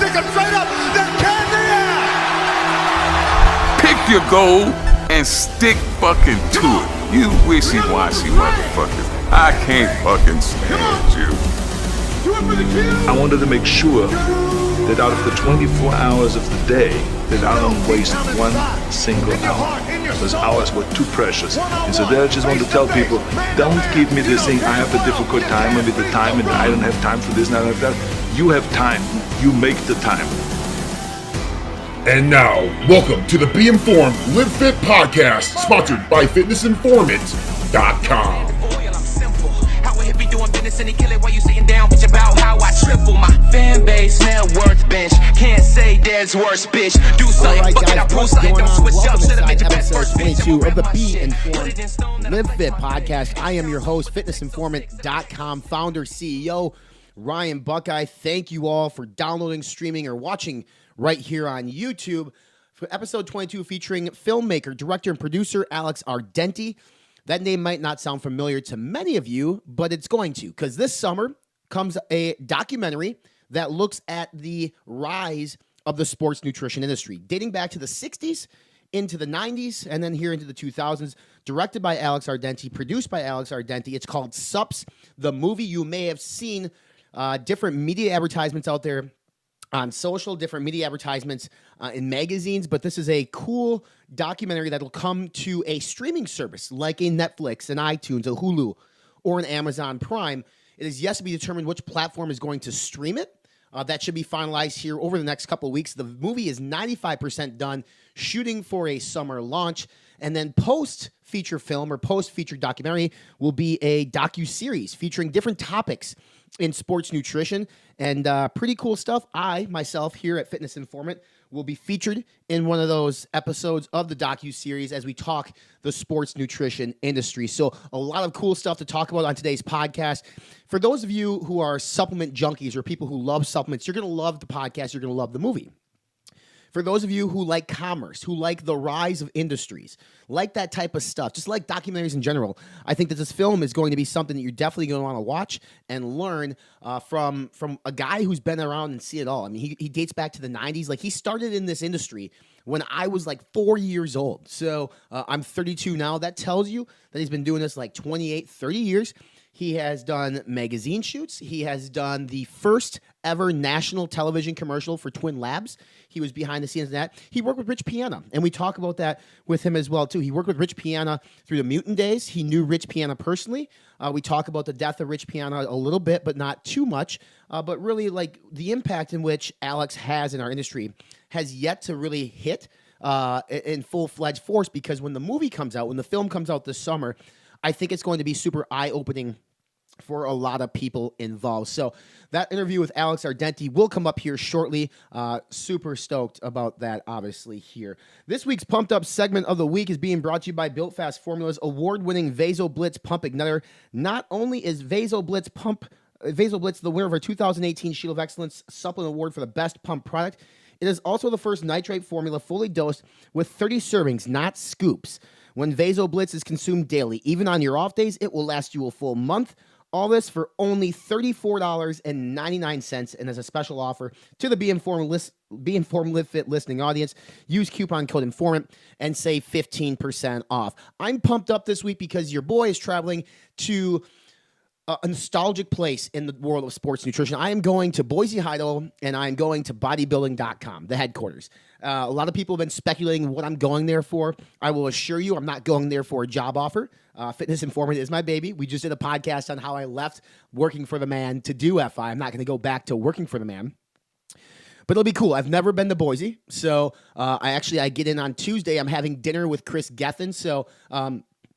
pick him straight up, then can the Pick your goal and stick fucking to it. You wishy-washy motherfuckers. I can't fucking stand you. I wanted to make sure that out of the 24 hours of the day, that I don't waste one single hour. Those hours were too precious. And so there I just want to tell people, don't give me this thing, I have a difficult time with the time and I don't have time for this and I don't have that. You have time. You make the time. And now, welcome to the Be Informed, Live Fit podcast, sponsored by FitnessInformant.com. Fan base, net worth bench. Can't say there's worse, bitch. Do something, right, fuck it, I guys, prove what's something, going don't on? switch up. Welcome Should've made inside your bet episode first, bitch. 22 of the Don't Be shit. Informed Live Fit podcast. I am your host, FitnessInformant.com founder, CEO, Ryan Buckeye. Thank you all for downloading, streaming, or watching right here on YouTube for episode 22 featuring filmmaker, director, and producer Alex Ardenti. That name might not sound familiar to many of you, but it's going to, because this summer comes a documentary that looks at the rise of the sports nutrition industry, dating back to the 60s, into the 90s, and then here into the 2000s, directed by Alex Ardenti, produced by Alex Ardenti. It's called SUPPS The Movie. You may have seen different media advertisements out there on social, different media advertisements in magazines, but this is a cool documentary that will come to a streaming service like a Netflix, an iTunes, a Hulu, or an Amazon Prime. It is yet to be determined which platform is going to stream it. That should be finalized here over the next couple of weeks. The movie is 95% done, shooting for a summer launch. And then post-feature film or post-feature documentary will be a docu-series featuring different topics in sports nutrition and pretty cool stuff. I, myself, here at Fitness Informant, will be featured in one of those episodes of the docu-series as we talk the sports nutrition industry. So a lot of cool stuff to talk about on today's podcast. For those of you who are supplement junkies or people who love supplements, you're going to love the podcast. You're going to love the movie. For those of you who like commerce, who like the rise of industries, like that type of stuff, just like documentaries in general, I think that this film is going to be something that you're definitely going to want to watch and learn from a guy who's been around and see it all. I mean, he dates back to the 90s. Like, he started in this industry when I was like 4 years old. So I'm 32 now. That tells you that he's been doing this like 28, 30 years. He has done magazine shoots. He has done the first ever national television commercial for Twin Labs. He was behind the scenes of that. He worked with Rich Piana, and we talk about that with him as well, too. He worked with Rich Piana through the Mutant days. He knew Rich Piana personally. We talk about the death of Rich Piana a little bit, but not too much. But really, like, the impact in which Alex has in our industry has yet to really hit in full-fledged force, because when the movie comes out, when the film comes out this summer, I think it's going to be super eye-opening for a lot of people involved. So that interview with Alex Ardenti will come up here shortly. Super stoked about that, obviously, here. This week's Pumped Up segment of the week is being brought to you by Built Fast Formula's award-winning Vaso Blitz Pump Igniter. Not only is Vaso Blitz the winner of our 2018 Shield of Excellence Supplement Award for the best pump product, it is also the first nitrate formula fully dosed with 30 servings, not scoops. When Vaso Blitz is consumed daily, even on your off days, it will last you a full month. All this for only $34.99, and as a special offer to the Be Informed Live Fit listening audience, use coupon code INFORMANT and save 15% off. I'm pumped up this week because your boy is traveling to a nostalgic place in the world of sports nutrition. I am going to Boise, Idaho, and I am going to bodybuilding.com, the headquarters. A lot of people have been speculating what I'm going there for. I will assure you I'm not going there for a job offer. Fitness Informant is my baby. We just did a podcast on how I left working for the man to do FI. I'm not going to go back to working for the man. But it'll be cool. I've never been to Boise. So I get in on Tuesday. I'm having dinner with Chris Gethin. So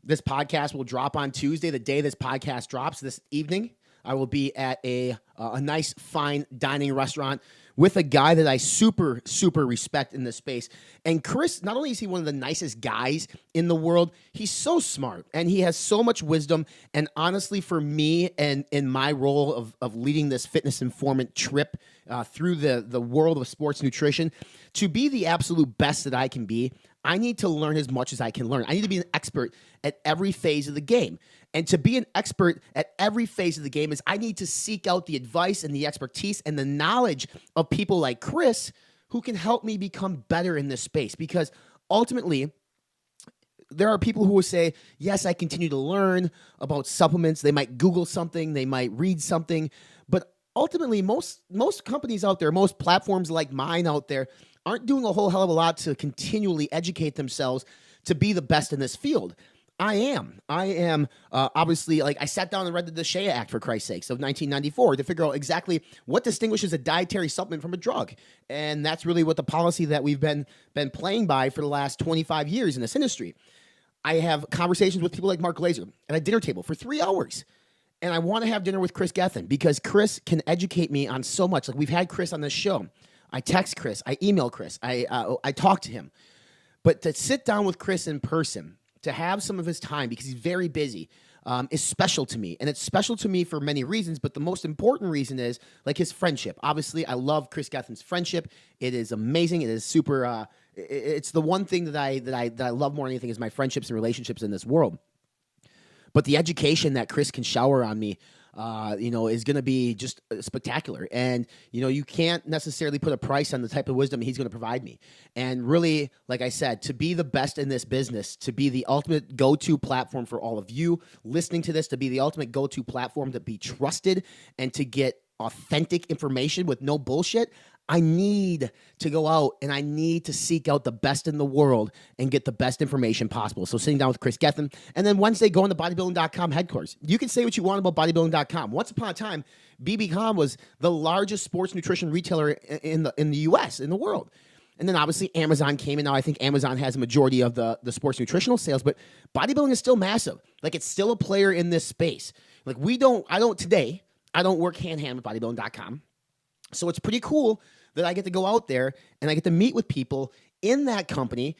this podcast will drop on Tuesday, the day this podcast drops. This evening, I will be at a nice, fine dining restaurant with a guy that I super, super respect in this space. And Chris, not only is he one of the nicest guys in the world, he's so smart and he has so much wisdom. And honestly, for me and in my role of leading this Fitness Informant trip through the world of sports nutrition, to be the absolute best that I can be, I need to learn as much as I can learn. I need to be an expert at every phase of the game. And to be an expert at every phase of the game is I need to seek out the advice and the expertise and the knowledge of people like Chris who can help me become better in this space. Because ultimately, there are people who will say, yes, I continue to learn about supplements. They might Google something, they might read something, but ultimately, most companies out there, most platforms like mine out there, aren't doing a whole hell of a lot to continually educate themselves to be the best in this field. I am obviously, like, I sat down and read the Shea Act, for Christ's sakes, of 1994 to figure out exactly what distinguishes a dietary supplement from a drug. And that's really what the policy that we've been playing by for the last 25 years in this industry. I have conversations with people like Mark Glazer at a dinner table for 3 hours. And I want to have dinner with Chris Gethin because Chris can educate me on so much. Like, we've had Chris on this show. I text Chris. I email Chris. I talk to him. But to sit down with Chris in person, to have some of his time, because he's very busy, is special to me. And it's special to me for many reasons, but the most important reason is, like, his friendship. Obviously, I love Chris Gethin's friendship. It is amazing. It is super... it's the one thing that I love more than anything is my friendships and relationships in this world. But the education that Chris can shower on me, is going to be just spectacular. And, you can't necessarily put a price on the type of wisdom he's going to provide me. And really, like I said, to be the best in this business, to be the ultimate go-to platform for all of you listening to this, to be the ultimate go-to platform to be trusted and to get authentic information with no bullshit, I need to go out and I need to seek out the best in the world and get the best information possible. So sitting down with Chris Gethin, and then Wednesday going to bodybuilding.com headquarters. You can say what you want about bodybuilding.com. Once upon a time, BB.com was the largest sports nutrition retailer in the U.S., in the world. And then obviously Amazon came, and now I think Amazon has a majority of the sports nutritional sales, but bodybuilding is still massive. Like, it's still a player in this space. Like, I don't work hand-in-hand with bodybuilding.com. So it's pretty cool that I get to go out there and I get to meet with people in that company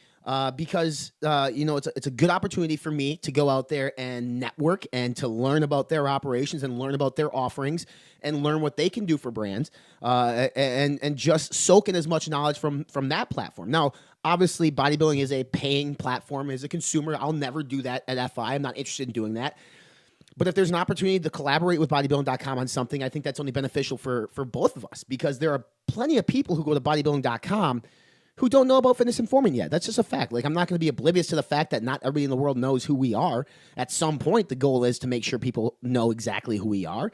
because it's a good opportunity for me to go out there and network and to learn about their operations and learn about their offerings and learn what they can do for brands and just soak in as much knowledge from that platform. Now, obviously, bodybuilding is a paying platform. As a consumer, I'll never do that at FI. I'm not interested in doing that. But if there's an opportunity to collaborate with bodybuilding.com on something, I think that's only beneficial for both of us, because there are plenty of people who go to bodybuilding.com who don't know about Fitness Informant yet. That's just a fact. Like, I'm not going to be oblivious to the fact that not everybody in the world knows who we are. At some point, the goal is to make sure people know exactly who we are.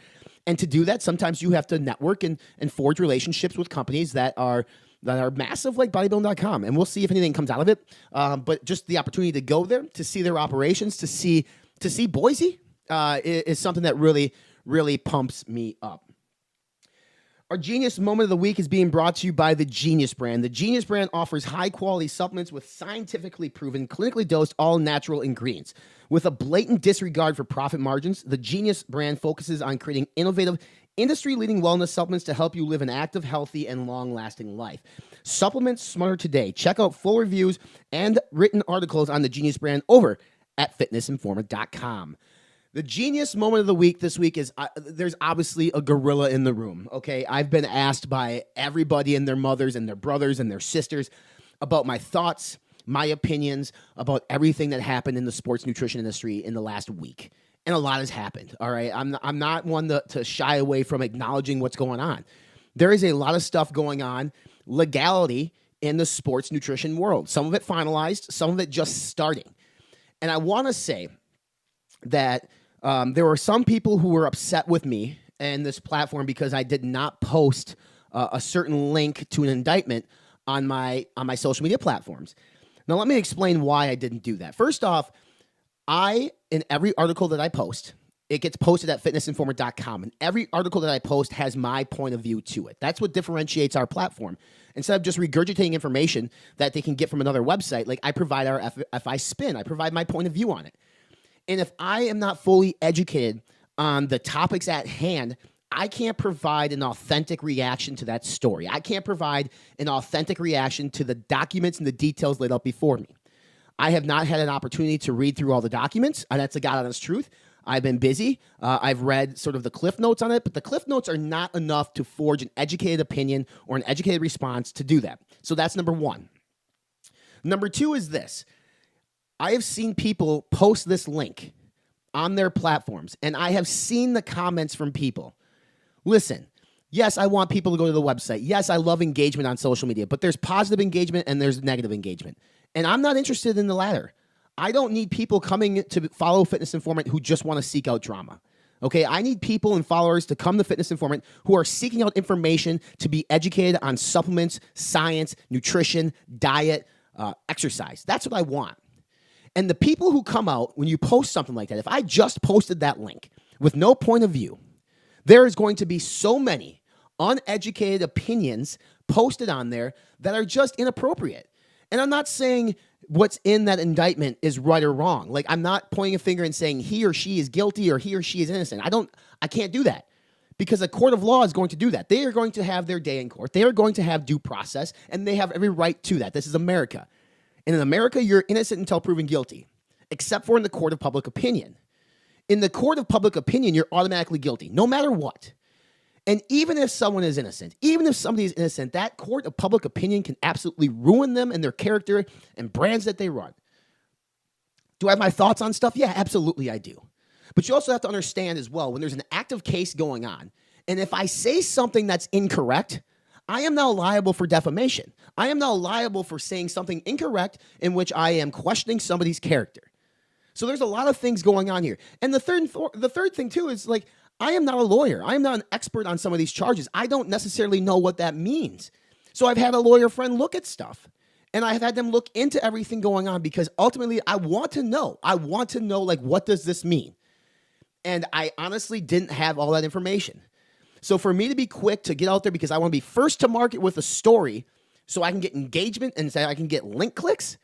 And to do that, sometimes you have to network and forge relationships with companies that are massive, like bodybuilding.com. And we'll see if anything comes out of it. But just the opportunity to go there, to see their operations, to see Boise, is something that really, really pumps me up. Our Genius Moment of the Week is being brought to you by the Genius brand. The Genius brand offers high-quality supplements with scientifically proven, clinically dosed, all-natural ingredients. With a blatant disregard for profit margins, the Genius brand focuses on creating innovative, industry-leading wellness supplements to help you live an active, healthy, and long-lasting life. Supplement smarter today. Check out full reviews and written articles on the Genius brand over at fitnessinformant.com. The Genius Moment of the Week this week is, there's obviously a gorilla in the room, okay? I've been asked by everybody and their mothers and their brothers and their sisters about my thoughts, my opinions about everything that happened in the sports nutrition industry in the last week. And a lot has happened, all right? I'm not one to shy away from acknowledging what's going on. There is a lot of stuff going on, legality in the sports nutrition world. Some of it finalized, some of it just starting. And I want to say that there were some people who were upset with me and this platform because I did not post a certain link to an indictment on my social media platforms. Now, let me explain why I didn't do that. First off, in every article that I post, it gets posted at fitnessinformant.com, and every article that I post has my point of view to it. That's what differentiates our platform. Instead of just regurgitating information that they can get from another website, like, I provide our FI spin. I provide my point of view on it. And if I am not fully educated on the topics at hand, I can't provide an authentic reaction to that story. I can't provide an authentic reaction to the documents and the details laid out before me. I have not had an opportunity to read through all the documents, and that's the God honest truth. I've been busy. I've read sort of the cliff notes on it, but the cliff notes are not enough to forge an educated opinion or an educated response to do that. So that's number one. Number 2 is this. I have seen people post this link on their platforms, and I have seen the comments from people. Listen, yes, I want people to go to the website. Yes, I love engagement on social media, but there's positive engagement and there's negative engagement. And I'm not interested in the latter. I don't need people coming to follow Fitness Informant who just want to seek out drama. Okay, I need people and followers to come to Fitness Informant who are seeking out information to be educated on supplements, science, nutrition, diet, exercise. That's what I want. And the people who come out when you post something like that, if I just posted that link with no point of view, there is going to be so many uneducated opinions posted on there that are just inappropriate. And I'm not saying what's in that indictment is right or wrong. Like, I'm not pointing a finger and saying he or she is guilty or he or she is innocent. I can't do that because a court of law is going to do that. They are going to have their day in court. They are going to have due process, and they have every right to that. This is America. And in America, you're innocent until proven guilty, except for in the court of public opinion. In the court of public opinion, you're automatically guilty, no matter what. And even if someone is innocent, even if somebody is innocent, that court of public opinion can absolutely ruin them and their character and brands that they run. Do I have my thoughts on stuff? Yeah, absolutely I do. But you also have to understand as well, when there's an active case going on, and if I say something that's incorrect, I am now liable for defamation. I am now liable for saying something incorrect in which I am questioning somebody's character. So there's a lot of things going on here. And the third thing too is like, I am not a lawyer. I am not an expert on some of these charges. I don't necessarily know what that means. So I've had a lawyer friend look at stuff, and I've had them look into everything going on because ultimately I want to know. I want to know, like, what does this mean? And I honestly didn't have all that information. So for me to be quick to get out there because I want to be first to market with a story so I can get engagement and so I can get link clicks,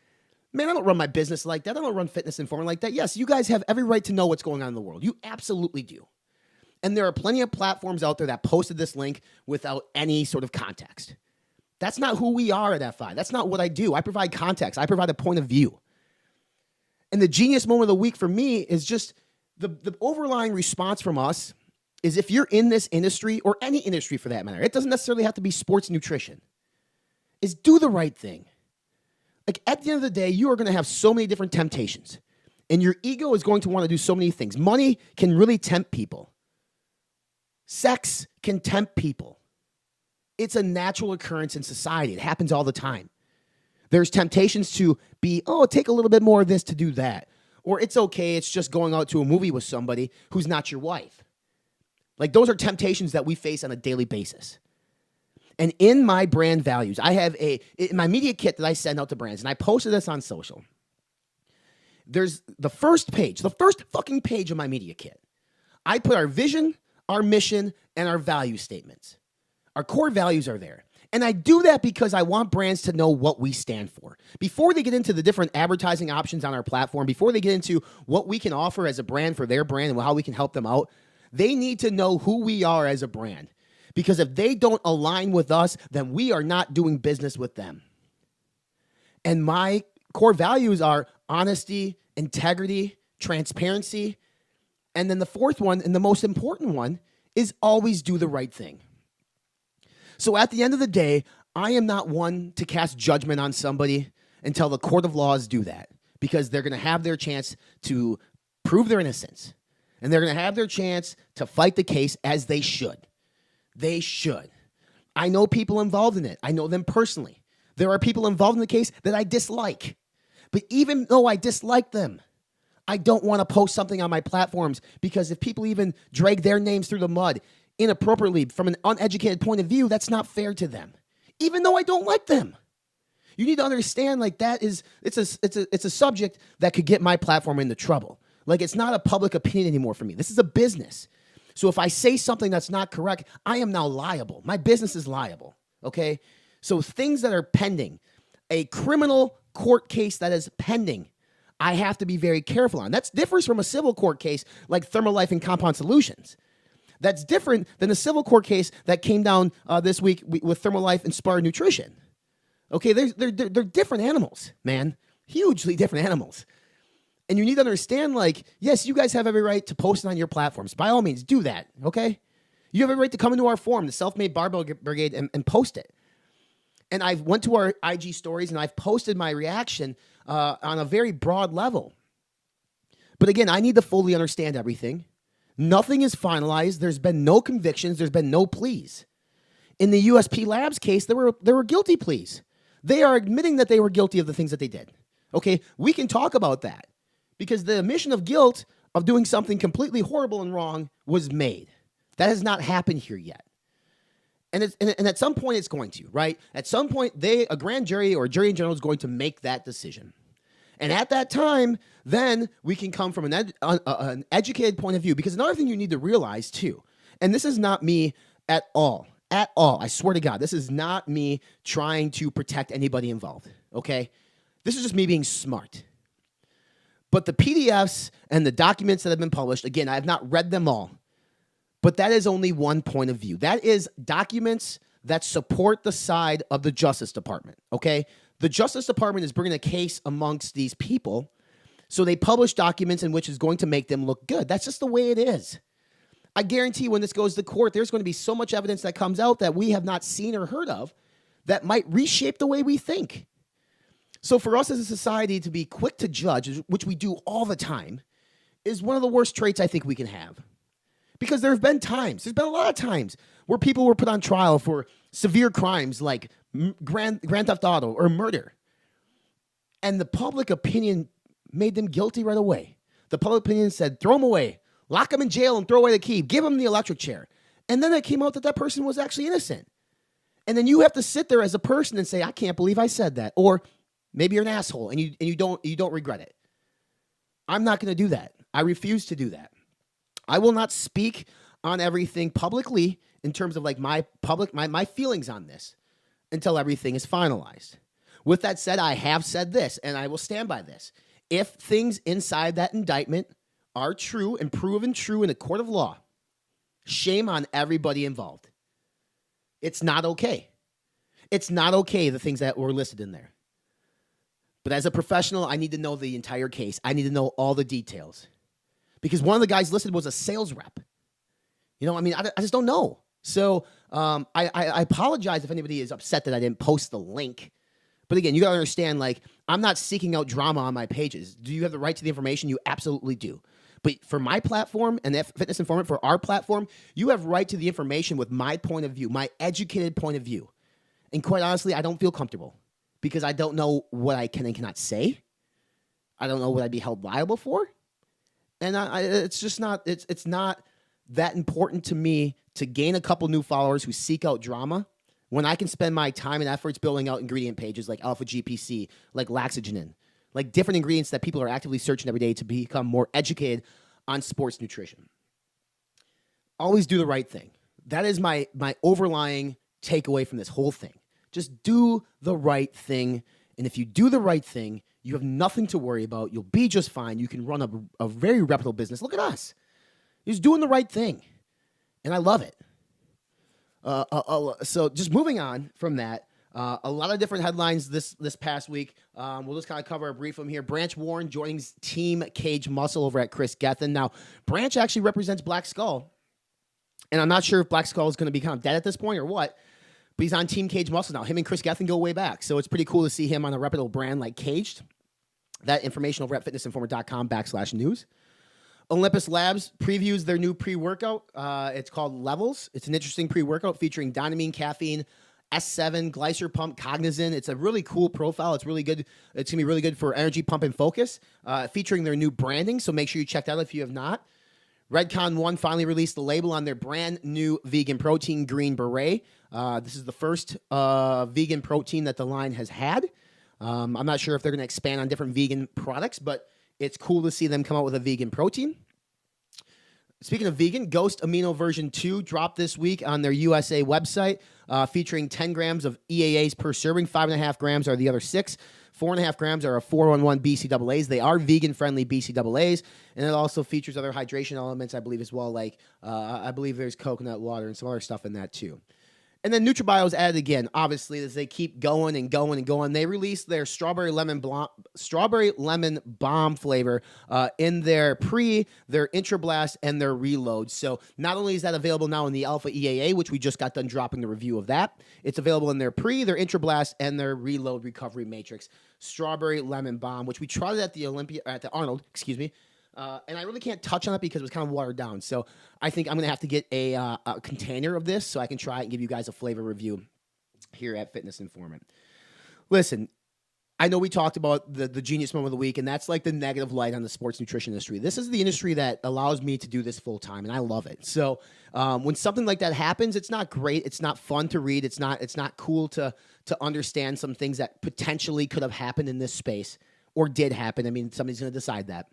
man, I don't run my business like that. I don't run Fitness Informant like that. Yes, you guys have every right to know what's going on in the world. You absolutely do. And there are plenty of platforms out there that posted this link without any sort of context. That's not who we are at FI. That's not what I do. I provide context. I provide a point of view. And the genius moment of the week for me is just the overlying response from us is if you're in this industry or any industry for that matter, it doesn't necessarily have to be sports nutrition, is do the right thing. Like at the end of the day, you are going to have so many different temptations and your ego is going to want to do so many things. Money can really tempt people. Sex can tempt people. It's a natural occurrence in society. It happens all the time. There's temptations to be, take a little bit more of this to do that. Or it's okay, it's just going out to a movie with somebody who's not your wife. Like those are temptations that we face on a daily basis. And in my brand values, I have in my media kit that I send out to brands, and I posted this on social. There's the first fucking page of my media kit. I put our vision, our mission, and our value statements. Our core values are there. And I do that because I want brands to know what we stand for. Before they get into the different advertising options on our platform, before they get into what we can offer as a brand for their brand and how we can help them out, they need to know who we are as a brand. Because if they don't align with us, then we are not doing business with them. And my core values are honesty, integrity, transparency, and then the fourth one, and the most important one, is always do the right thing. So at the end of the day, I am not one to cast judgment on somebody until the court of laws do that, because they're going to have their chance to prove their innocence, and they're going to have their chance to fight the case as they should. They should. I know people involved in it. I know them personally. There are people involved in the case that I dislike. But even though I dislike them, I don't want to post something on my platforms, because if people even drag their names through the mud inappropriately from an uneducated point of view, that's not fair to them, even though I don't like them. You need to understand, like, that is, it's a subject that could get my platform into trouble. Like, it's not a public opinion anymore for me. This is a business. So if I say something that's not correct, I am now liable. My business is liable, okay? So things that are pending, a criminal court case that is pending, I have to be very careful on. That differs from a civil court case like Thermolife and Compound Solutions. That's different than a civil court case that came down this week with Thermolife Inspired Nutrition. Okay, they're different animals, man. Hugely different animals. And you need to understand, like, yes, you guys have every right to post it on your platforms. By all means, do that, okay? You have a right to come into our forum, the Self-Made Barbell Brigade, and post it. And I've went to our IG stories and I've posted my reaction on a very broad level. But again, I need to fully understand everything. Nothing is finalized. There's been no convictions. There's been no pleas. In the USP Labs case, there were guilty pleas. They are admitting that they were guilty of the things that they did. Okay, we can talk about that because the admission of guilt of doing something completely horrible and wrong was made. That has not happened here yet. And at some point it's going to, right? At some point, a grand jury or a jury in general is going to make that decision. And at that time, then we can come from an educated point of view. Because another thing you need to realize too, and this is not me at all, I swear to God, this is not me trying to protect anybody involved, okay? This is just me being smart. But the PDFs and the documents that have been published, again, I have not read them all, but that is only one point of view. That is documents that support the side of the Justice Department, okay? The Justice Department is bringing a case amongst these people, so they publish documents in which is going to make them look good. That's just the way it is. I guarantee when this goes to court, there's going to be so much evidence that comes out that we have not seen or heard of that might reshape the way we think. So for us as a society to be quick to judge, which we do all the time, is one of the worst traits I think we can have. Because there's been a lot of times where people were put on trial for severe crimes like Grand Theft Auto or murder. And the public opinion made them guilty right away. The public opinion said, throw them away, lock them in jail and throw away the key, give them the electric chair. And then it came out that that person was actually innocent. And then you have to sit there as a person and say, I can't believe I said that. Or maybe you're an asshole and you don't regret it. I'm not going to do that. I refuse to do that. I will not speak on everything publicly in terms of like my feelings on this until everything is finalized. With that said, I have said this, and I will stand by this. If things inside that indictment are true and proven true in a court of law, shame on everybody involved. It's not okay. It's not okay, the things that were listed in there. But as a professional, I need to know the entire case. I need to know all the details. Because one of the guys listed was a sales rep. You know, I mean, I just don't know. So I apologize if anybody is upset that I didn't post the link. But again, you got to understand, like, I'm not seeking out drama on my pages. Do you have the right to the information? You absolutely do. But for my platform and Fitness Informant, for our platform, you have right to the information with my point of view, my educated point of view. And quite honestly, I don't feel comfortable because I don't know what I can and cannot say. I don't know what I'd be held liable for. And it's just not, it's not that important to me to gain a couple new followers who seek out drama when I can spend my time and efforts building out ingredient pages like Alpha GPC, like Laxogenin, like different ingredients that people are actively searching every day to become more educated on sports nutrition. Always do the right thing. That is my overlying takeaway from this whole thing. Just do the right thing. And if you do the right thing, you have nothing to worry about. You'll be just fine. You can run a very reputable business. Look at us. He's doing the right thing. And I love it. So just moving on from that, a lot of different headlines this past week. We'll just kind of cover a brief of them here. Branch Warren joining Team Cage Muscle over at Chris Gethin. Now, Branch actually represents Black Skull. And I'm not sure if Black Skull is going to be kind of dead at this point or what. But he's on Team Cage Muscle now. Him and Chris Gethin go way back. So it's pretty cool to see him on a reputable brand like Caged. That information over at fitnessinformer.com/news. Olympus Labs previews their new pre-workout. It's called Levels. It's an interesting pre-workout featuring Dynamine, caffeine, S7, Glycer Pump, Cognizin. It's a really cool profile. It's really good. It's going to be really good for energy, pump, and focus, featuring their new branding. So make sure you check that out if you have not. Redcon 1 finally released the label on their brand new vegan protein, Green Beret. This is the first vegan protein that the line has had. I'm not sure if they're going to expand on different vegan products, but it's cool to see them come out with a vegan protein. Speaking of vegan, Ghost Amino version 2 dropped this week on their USA website, featuring 10 grams of EAAs per serving. 5.5 grams are the other 6. 4.5 grams are a 411 BCAAs. They are vegan-friendly BCAAs, and it also features other hydration elements, I believe, as well. Like, I believe there's coconut water and some other stuff in that, too. And then NutraBio is added again, obviously, as they keep going and going and going. They released their strawberry lemon bomb flavor in their pre, their Intra Blast, and their Reload. So not only is that available now in the Alpha EAA, which we just got done dropping the review of that, it's available in their pre, their Intra Blast, and their Reload Recovery Matrix strawberry lemon bomb, which we tried at the Arnold, excuse me. And I really can't touch on it because it was kind of watered down. So I think I'm going to have to get a container of this so I can try it and give you guys a flavor review here at Fitness Informant. Listen, I know we talked about the genius moment of the week, and that's like the negative light on the sports nutrition industry. This is the industry that allows me to do this full time, and I love it. So when something like that happens, it's not great. It's not fun to read. It's not cool to understand some things that potentially could have happened in this space or did happen. I mean, somebody's going to decide that.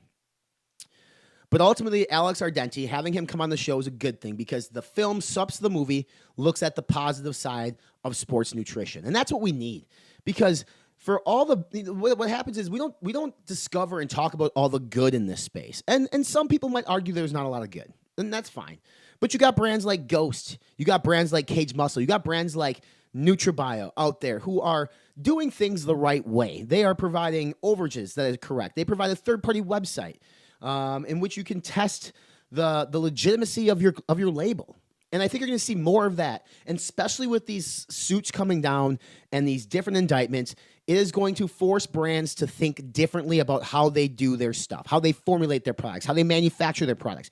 But ultimately, Alex Ardenti, having him come on the show is a good thing because the film SUPPS The Movie looks at the positive side of sports nutrition. And that's what we need. Because for all what happens is we don't discover and talk about all the good in this space. And some people might argue there's not a lot of good. And that's fine. But you got brands like Ghost. You got brands like Cage Muscle. You got brands like NutraBio out there who are doing things the right way. They are providing overages that is correct. They provide a third-party website in which you can test the legitimacy of your label. And I think you're going to see more of that. And especially with these suits coming down and these different indictments, it is going to force brands to think differently about how they do their stuff, how they formulate their products, how they manufacture their products,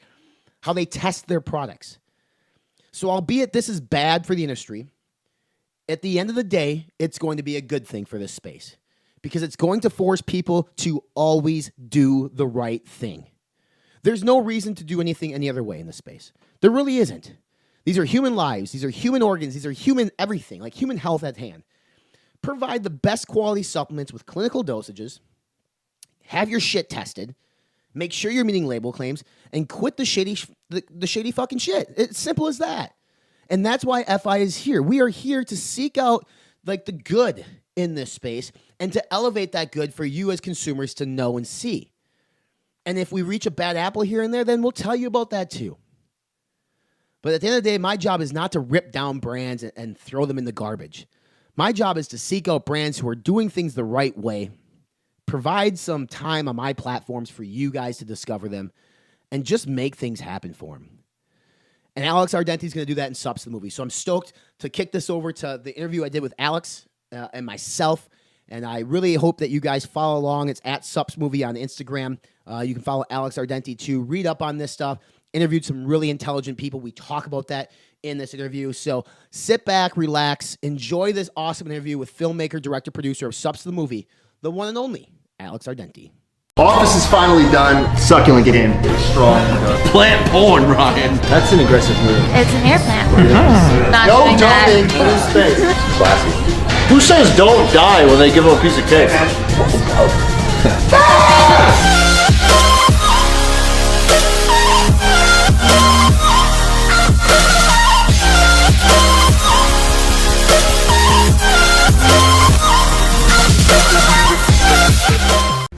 how they test their products. So albeit this is bad for the industry, at the end of the day, it's going to be a good thing for this space. Because it's going to force people to always do the right thing. There's no reason to do anything any other way in this space. There really isn't. These are human lives. These are human organs. These are human everything, like human health at hand. Provide the best quality supplements with clinical dosages. Have your shit tested. Make sure you're meeting label claims. And quit the shady fucking shit. It's simple as that. And that's why FI is here. We are here to seek out like the good in this space and to elevate that good for you as consumers to know and see. And if we reach a bad apple here and there, then we'll tell you about that too. But at the end of the day, my job is not to rip down brands and throw them in the garbage. My job is to seek out brands who are doing things the right way, provide some time on my platforms for you guys to discover them, and just make things happen for them. And Alex Ardenti is going to do that in SUPPS The Movie. So I'm stoked to kick this over to the interview I did with Alex and myself. And I really hope that you guys follow along. It's at SUPPS Movie on Instagram. You can follow Alex Ardenti to read up on this stuff. Interviewed some really intelligent people. We talk about that in this interview. So sit back, relax, enjoy this awesome interview with filmmaker, director, producer of SUPPS The Movie, the one and only Alex Ardenti. Office is finally done. Succulent game. Strong. Plant porn, Ryan. That's an aggressive move. It's an air plant. Not No doing that. dumping in space. Classy. Who says don't die when they give them a piece of cake?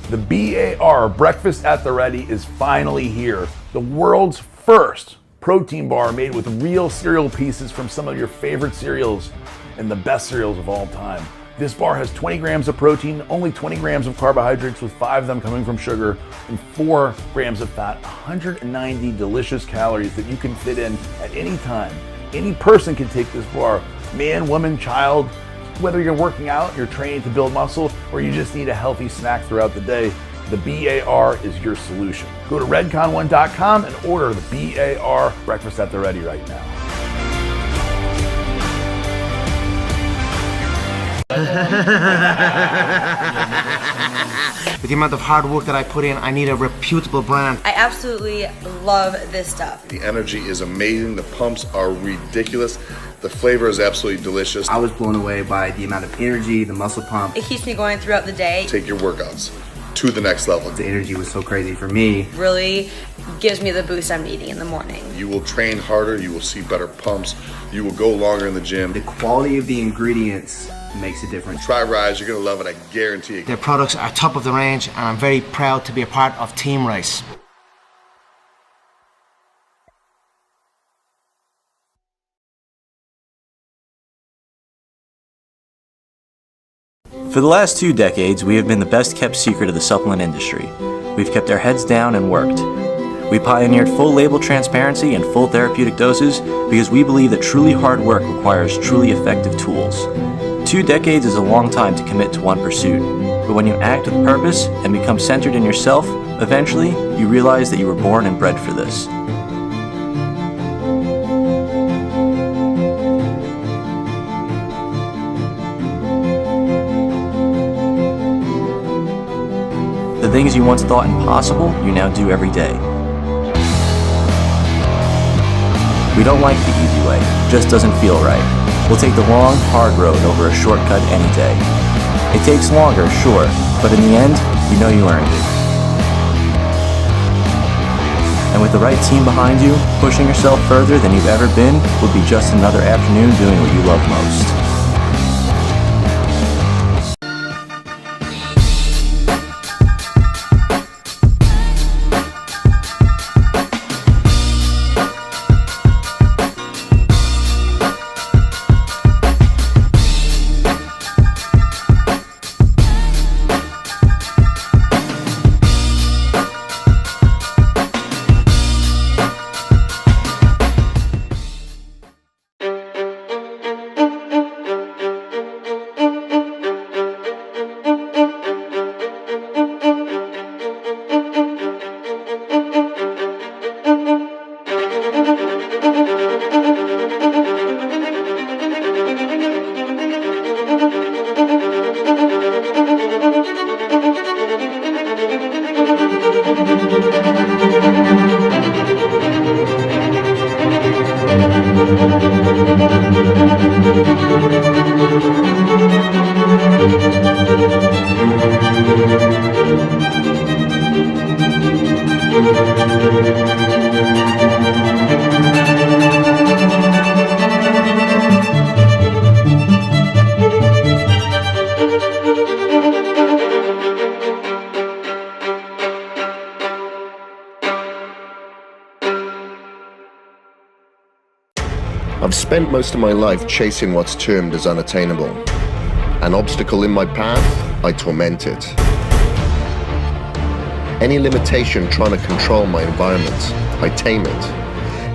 The BAR Breakfast at the Ready is finally here. The world's first protein bar made with real cereal pieces from some of your favorite cereals and the best cereals of all time. This bar has 20 grams of protein, only 20 grams of carbohydrates, with 5 of them coming from sugar, and 4 grams of fat, 190 delicious calories that you can fit in at any time. Any person can take this bar, man, woman, child. Whether you're working out, you're training to build muscle, or you just need a healthy snack throughout the day, the BAR is your solution. Go to redcon1.com and order the BAR Breakfast at the Ready right now. With the amount of hard work that I put in, I need a reputable brand. I absolutely love this stuff. The energy is amazing. The pumps are ridiculous. The flavor is absolutely delicious. I was blown away by the amount of energy, the muscle pump. It keeps me going throughout the day. Take your workouts to the next level. The energy was so crazy for me. Really gives me the boost I'm needing in the morning. You will train harder. You will see better pumps. You will go longer in the gym. The quality of the ingredients makes a difference. Try Rise. You're going to love it. I guarantee it. Their products are top of the range, and I'm very proud to be a part of Team Rice. For the last 2 decades, we have been the best kept secret of the supplement industry. We've kept our heads down and worked. We pioneered full label transparency and full therapeutic doses because we believe that truly hard work requires truly effective tools. 2 decades is a long time to commit to one pursuit, but when you act with purpose and become centered in yourself, eventually you realize that you were born and bred for this. The things you once thought impossible, you now do every day. We don't like the easy way, it just doesn't feel right. We'll take the long, hard road over a shortcut any day. It takes longer, sure, but in the end, you know you earned it. And with the right team behind you, pushing yourself further than you've ever been would be just another afternoon doing what you love most. I've spent most of my life chasing what's termed as unattainable. An obstacle in my path, I torment it. Any limitation trying to control my environment, I tame it.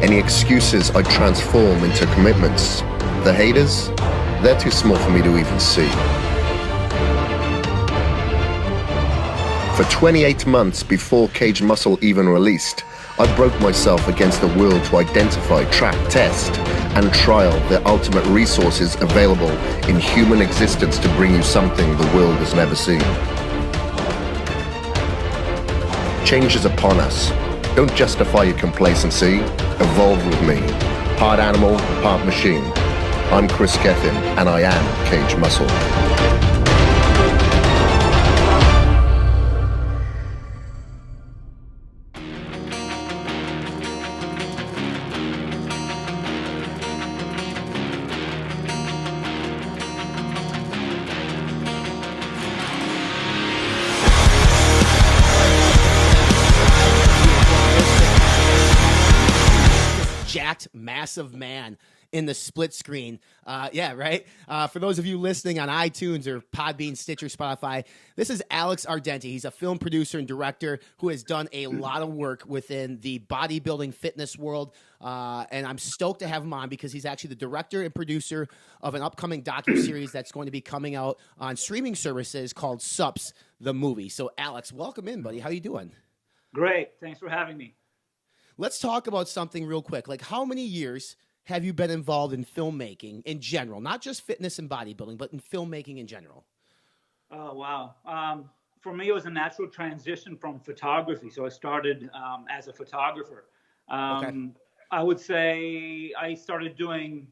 Any excuses, I transform into commitments. The haters, they're too small for me to even see. For 28 months before Cage Muscle even released, I broke myself against the will to identify, track, test, and trial the ultimate resources available in human existence to bring you something the world has never seen. Change is upon us. Don't justify your complacency. Evolve with me. Part animal, part machine. I'm Chris Gethin, and I am Cage Muscle. Massive man in the split screen. Yeah, right? For those of you listening on iTunes or Podbean, Stitcher, Spotify, this is Alex Ardenti. He's a film producer and director who has done a lot of work within the bodybuilding fitness world. And I'm stoked to have him on because he's actually the director and producer of an upcoming docuseries that's going to be coming out on streaming services called SUPPS The Movie. So, Alex, welcome in, buddy. How you doing? Great. Thanks for having me. Let's talk about something real quick. Like, how many years have you been involved in filmmaking in general? Not just fitness and bodybuilding, but in filmmaking in general. Oh, wow. For me, it was a natural transition from photography. So I started as a photographer. Okay. I would say I started doing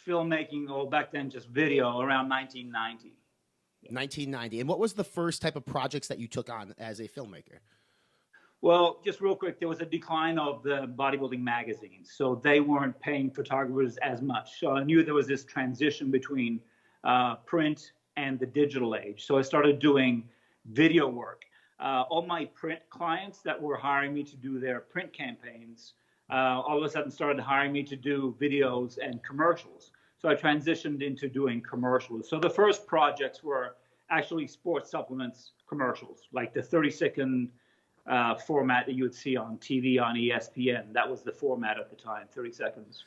filmmaking, back then just video, around 1990. 1990. And what was the first type of projects that you took on as a filmmaker? Well, just real quick, there was a decline of the bodybuilding magazines, so they weren't paying photographers as much. So I knew there was this transition between print and the digital age. So I started doing video work. All my print clients that were hiring me to do their print campaigns, all of a sudden started hiring me to do videos and commercials. So I transitioned into doing commercials. So the first projects were actually sports supplements commercials, like the 30-second format that you would see on TV on ESPN. That was the format at the time, 30 seconds.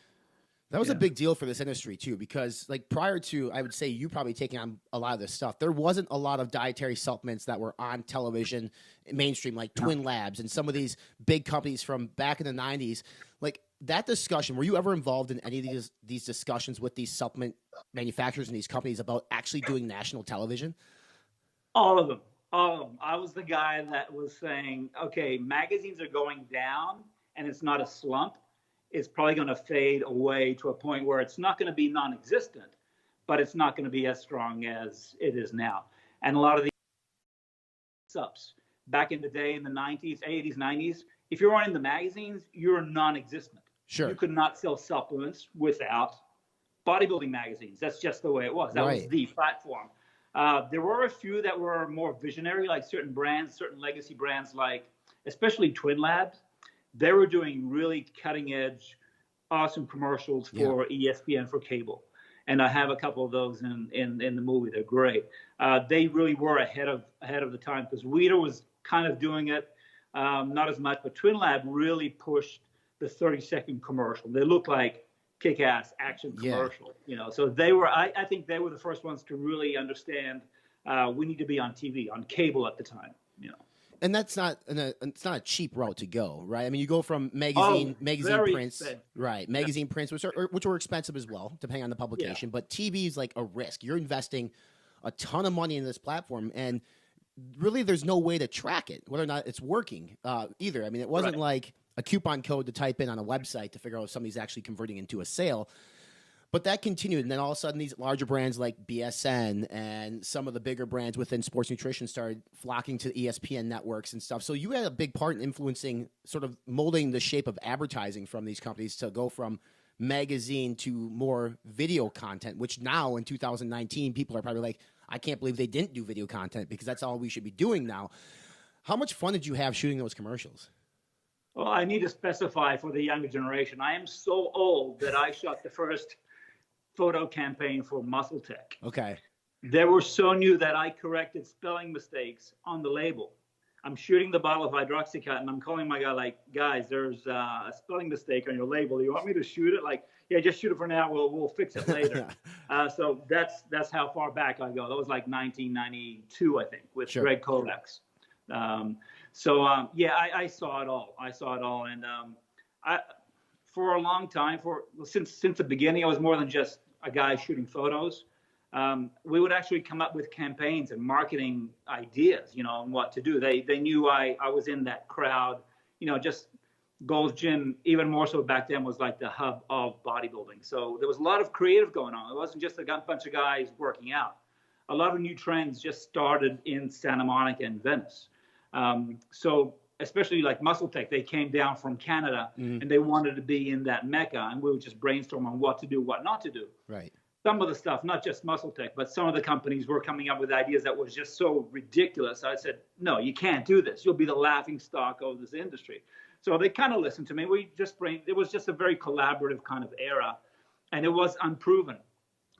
That was a big deal for this industry too, because like prior to, I would say you probably taking on a lot of this stuff, there wasn't a lot of dietary supplements that were on television, mainstream, like Twin Labs and some of these big companies from back in the 90s. Like that discussion, were you ever involved in any of these discussions with these supplement manufacturers and these companies about actually doing national television? All of them. I was the guy that was saying, okay, magazines are going down and it's not a slump. It's probably going to fade away to a point where it's not going to be non-existent, but it's not going to be as strong as it is now. And a lot of the SUPPS back in the day in the 90s, 80s, 90s, if you weren't in the magazines, you're non-existent. Sure. You could not sell supplements without bodybuilding magazines. That's just the way it was. That was the platform. There were a few that were more visionary, like certain brands, certain legacy brands, like especially Twin Labs. They were doing really cutting edge, awesome commercials for ESPN for cable. And I have a couple of those in the movie. They're great. They really were ahead of the time because Weider was kind of doing it, not as much, but Twin Lab really pushed the 30-second commercial. They looked like kick-ass action commercial, you know. So they were, I think they were the first ones to really understand we need to be on TV, on cable at the time, you know. And that's not it's not a cheap route to go, right? I mean, you go from magazine prints, right? Magazine prints, which were expensive as well, depending on the publication. But TV is like a risk. You're investing a ton of money in this platform, and really, there's no way to track it, whether or not it's working either. I mean, it wasn't like a coupon code to type in on a website to figure out if somebody's actually converting into a sale. But that continued, and then all of a sudden, these larger brands like BSN and some of the bigger brands within sports nutrition started flocking to ESPN networks and stuff. So you had a big part in influencing, sort of molding the shape of advertising from these companies to go from magazine to more video content, which now in 2019, people are probably like, I can't believe they didn't do video content because that's all we should be doing now. How much fun did you have shooting those commercials? Well, I need to specify for the younger generation, I am so old that I shot the first photo campaign for Muscle Tech. Okay. They were so new that I corrected spelling mistakes on the label. I'm shooting the bottle of hydroxycut and I'm calling my guy like, guys, there's a spelling mistake on your label. You want me to shoot it? Like, yeah, just shoot it for now. We'll fix it later. So that's how far back I go. That was like 1992, I think, with Greg Kovacs. I saw it all. And for a long time, since the beginning, I was more than just a guy shooting photos. We would actually come up with campaigns and marketing ideas, you know, on what to do. They knew I was in that crowd, you know, just Gold's Gym, even more so back then, was like the hub of bodybuilding. So there was a lot of creative going on. It wasn't just a bunch of guys working out. A lot of new trends just started in Santa Monica and Venice. So especially like Muscle Tech, they came down from Canada and they wanted to be in that mecca, and we would just brainstorm on what to do, what not to do. Right. Some of the stuff, not just Muscle Tech, but some of the companies were coming up with ideas that was just so ridiculous. I said, no, you can't do this. You'll be the laughing stock of this industry. So they kind of listened to me. It was just a very collaborative kind of era, and it was unproven.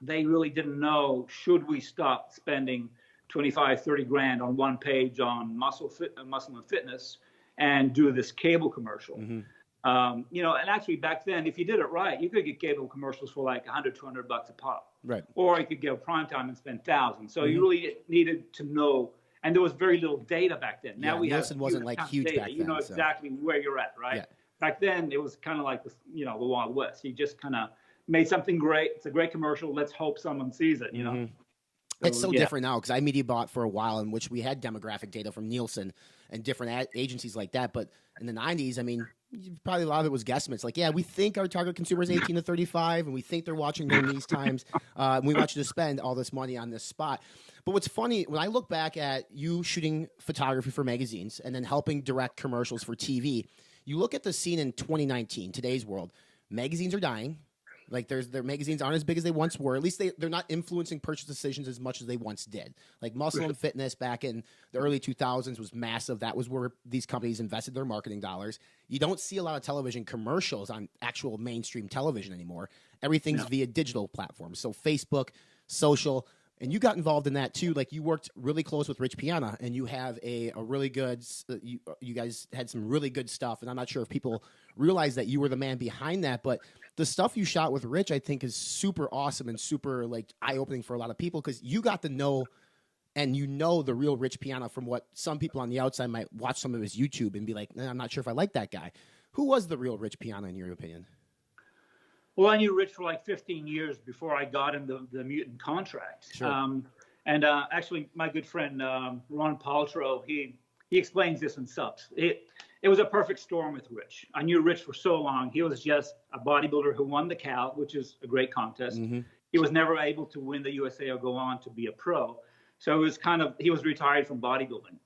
They really didn't know, should we stop spending 25, 30 grand on one page on muscle and fitness and do this cable commercial. You know, and actually back then, if you did it right, you could get cable commercials for like $100, $200 a pop. Right. Or you could go prime time and spend thousands. So you really needed to know, and there was very little data back then. Now Nielsen wasn't like huge data. back then. You know exactly where you're at, right? Yeah. Back then, it was kind of like the Wild West. You just kind of made something great. It's a great commercial. Let's hope someone sees it, you know? It's so different now because I media bought for a while in which we had demographic data from Nielsen and different agencies like that. But in the 90s, I mean, probably a lot of it was guesstimates. Like, yeah, we think our target consumer is 18 to 35, and we think they're watching during these times. And we want you to spend all this money on this spot. But what's funny, when I look back at you shooting photography for magazines and then helping direct commercials for TV, you look at the scene in 2019, today's world, magazines are dying. Like their magazines aren't as big as they once were. At least they're not influencing purchase decisions as much as they once did. Like Muscle and Fitness back in the early 2000s was massive. That was where these companies invested their marketing dollars. You don't see a lot of television commercials on actual mainstream television anymore. Everything's via digital platforms. So Facebook, social, And you got involved in that too. Like you worked really close with Rich Piana, and you have a really good. You guys had some really good stuff, and I'm not sure if people realize that you were the man behind that. But the stuff you shot with Rich, I think, is super awesome and super like eye opening for a lot of people because you got to know, and you know the real Rich Piana from what some people on the outside might watch some of his YouTube and be like, nah, I'm not sure if I like that guy. Who was the real Rich Piana in your opinion? Well, I knew Rich for like 15 years before I got him the Mutant contract. Sure. Actually, my good friend Ron Paltrow, he explains this in SUPPS. It was a perfect storm with Rich. I knew Rich for so long. He was just a bodybuilder who won the Cal, which is a great contest. Mm-hmm. He was never able to win the USA or go on to be a pro. So it was he was retired from bodybuilding.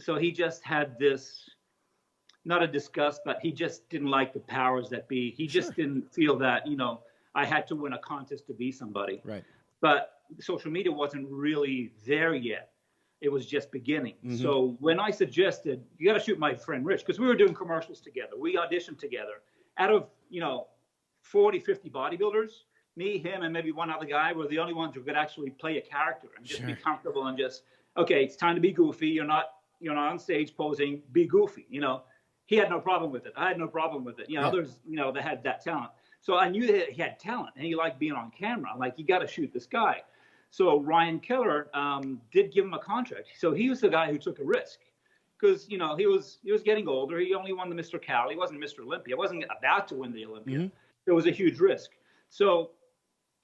So he just had this, not a disgust, but he just didn't like the powers that be. He just didn't feel that, I had to win a contest to be somebody. Right. But social media wasn't really there yet. It was just beginning. Mm-hmm. So when I suggested, you got to shoot my friend Rich, because we were doing commercials together. We auditioned together. Out of, 40, 50 bodybuilders, me, him, and maybe one other guy were the only ones who could actually play a character and just be comfortable and just, okay, it's time to be goofy. You're not on stage posing, be goofy, He had no problem with it. I had no problem with it. Others, they had that talent. So I knew that he had talent and he liked being on camera. I'm like, you got to shoot this guy. So Ryan Keller did give him a contract. So he was the guy who took a risk because, he was getting older. He only won the Mr. Cal. He wasn't Mr. Olympia. He wasn't about to win the Olympia. Mm-hmm. It was a huge risk. So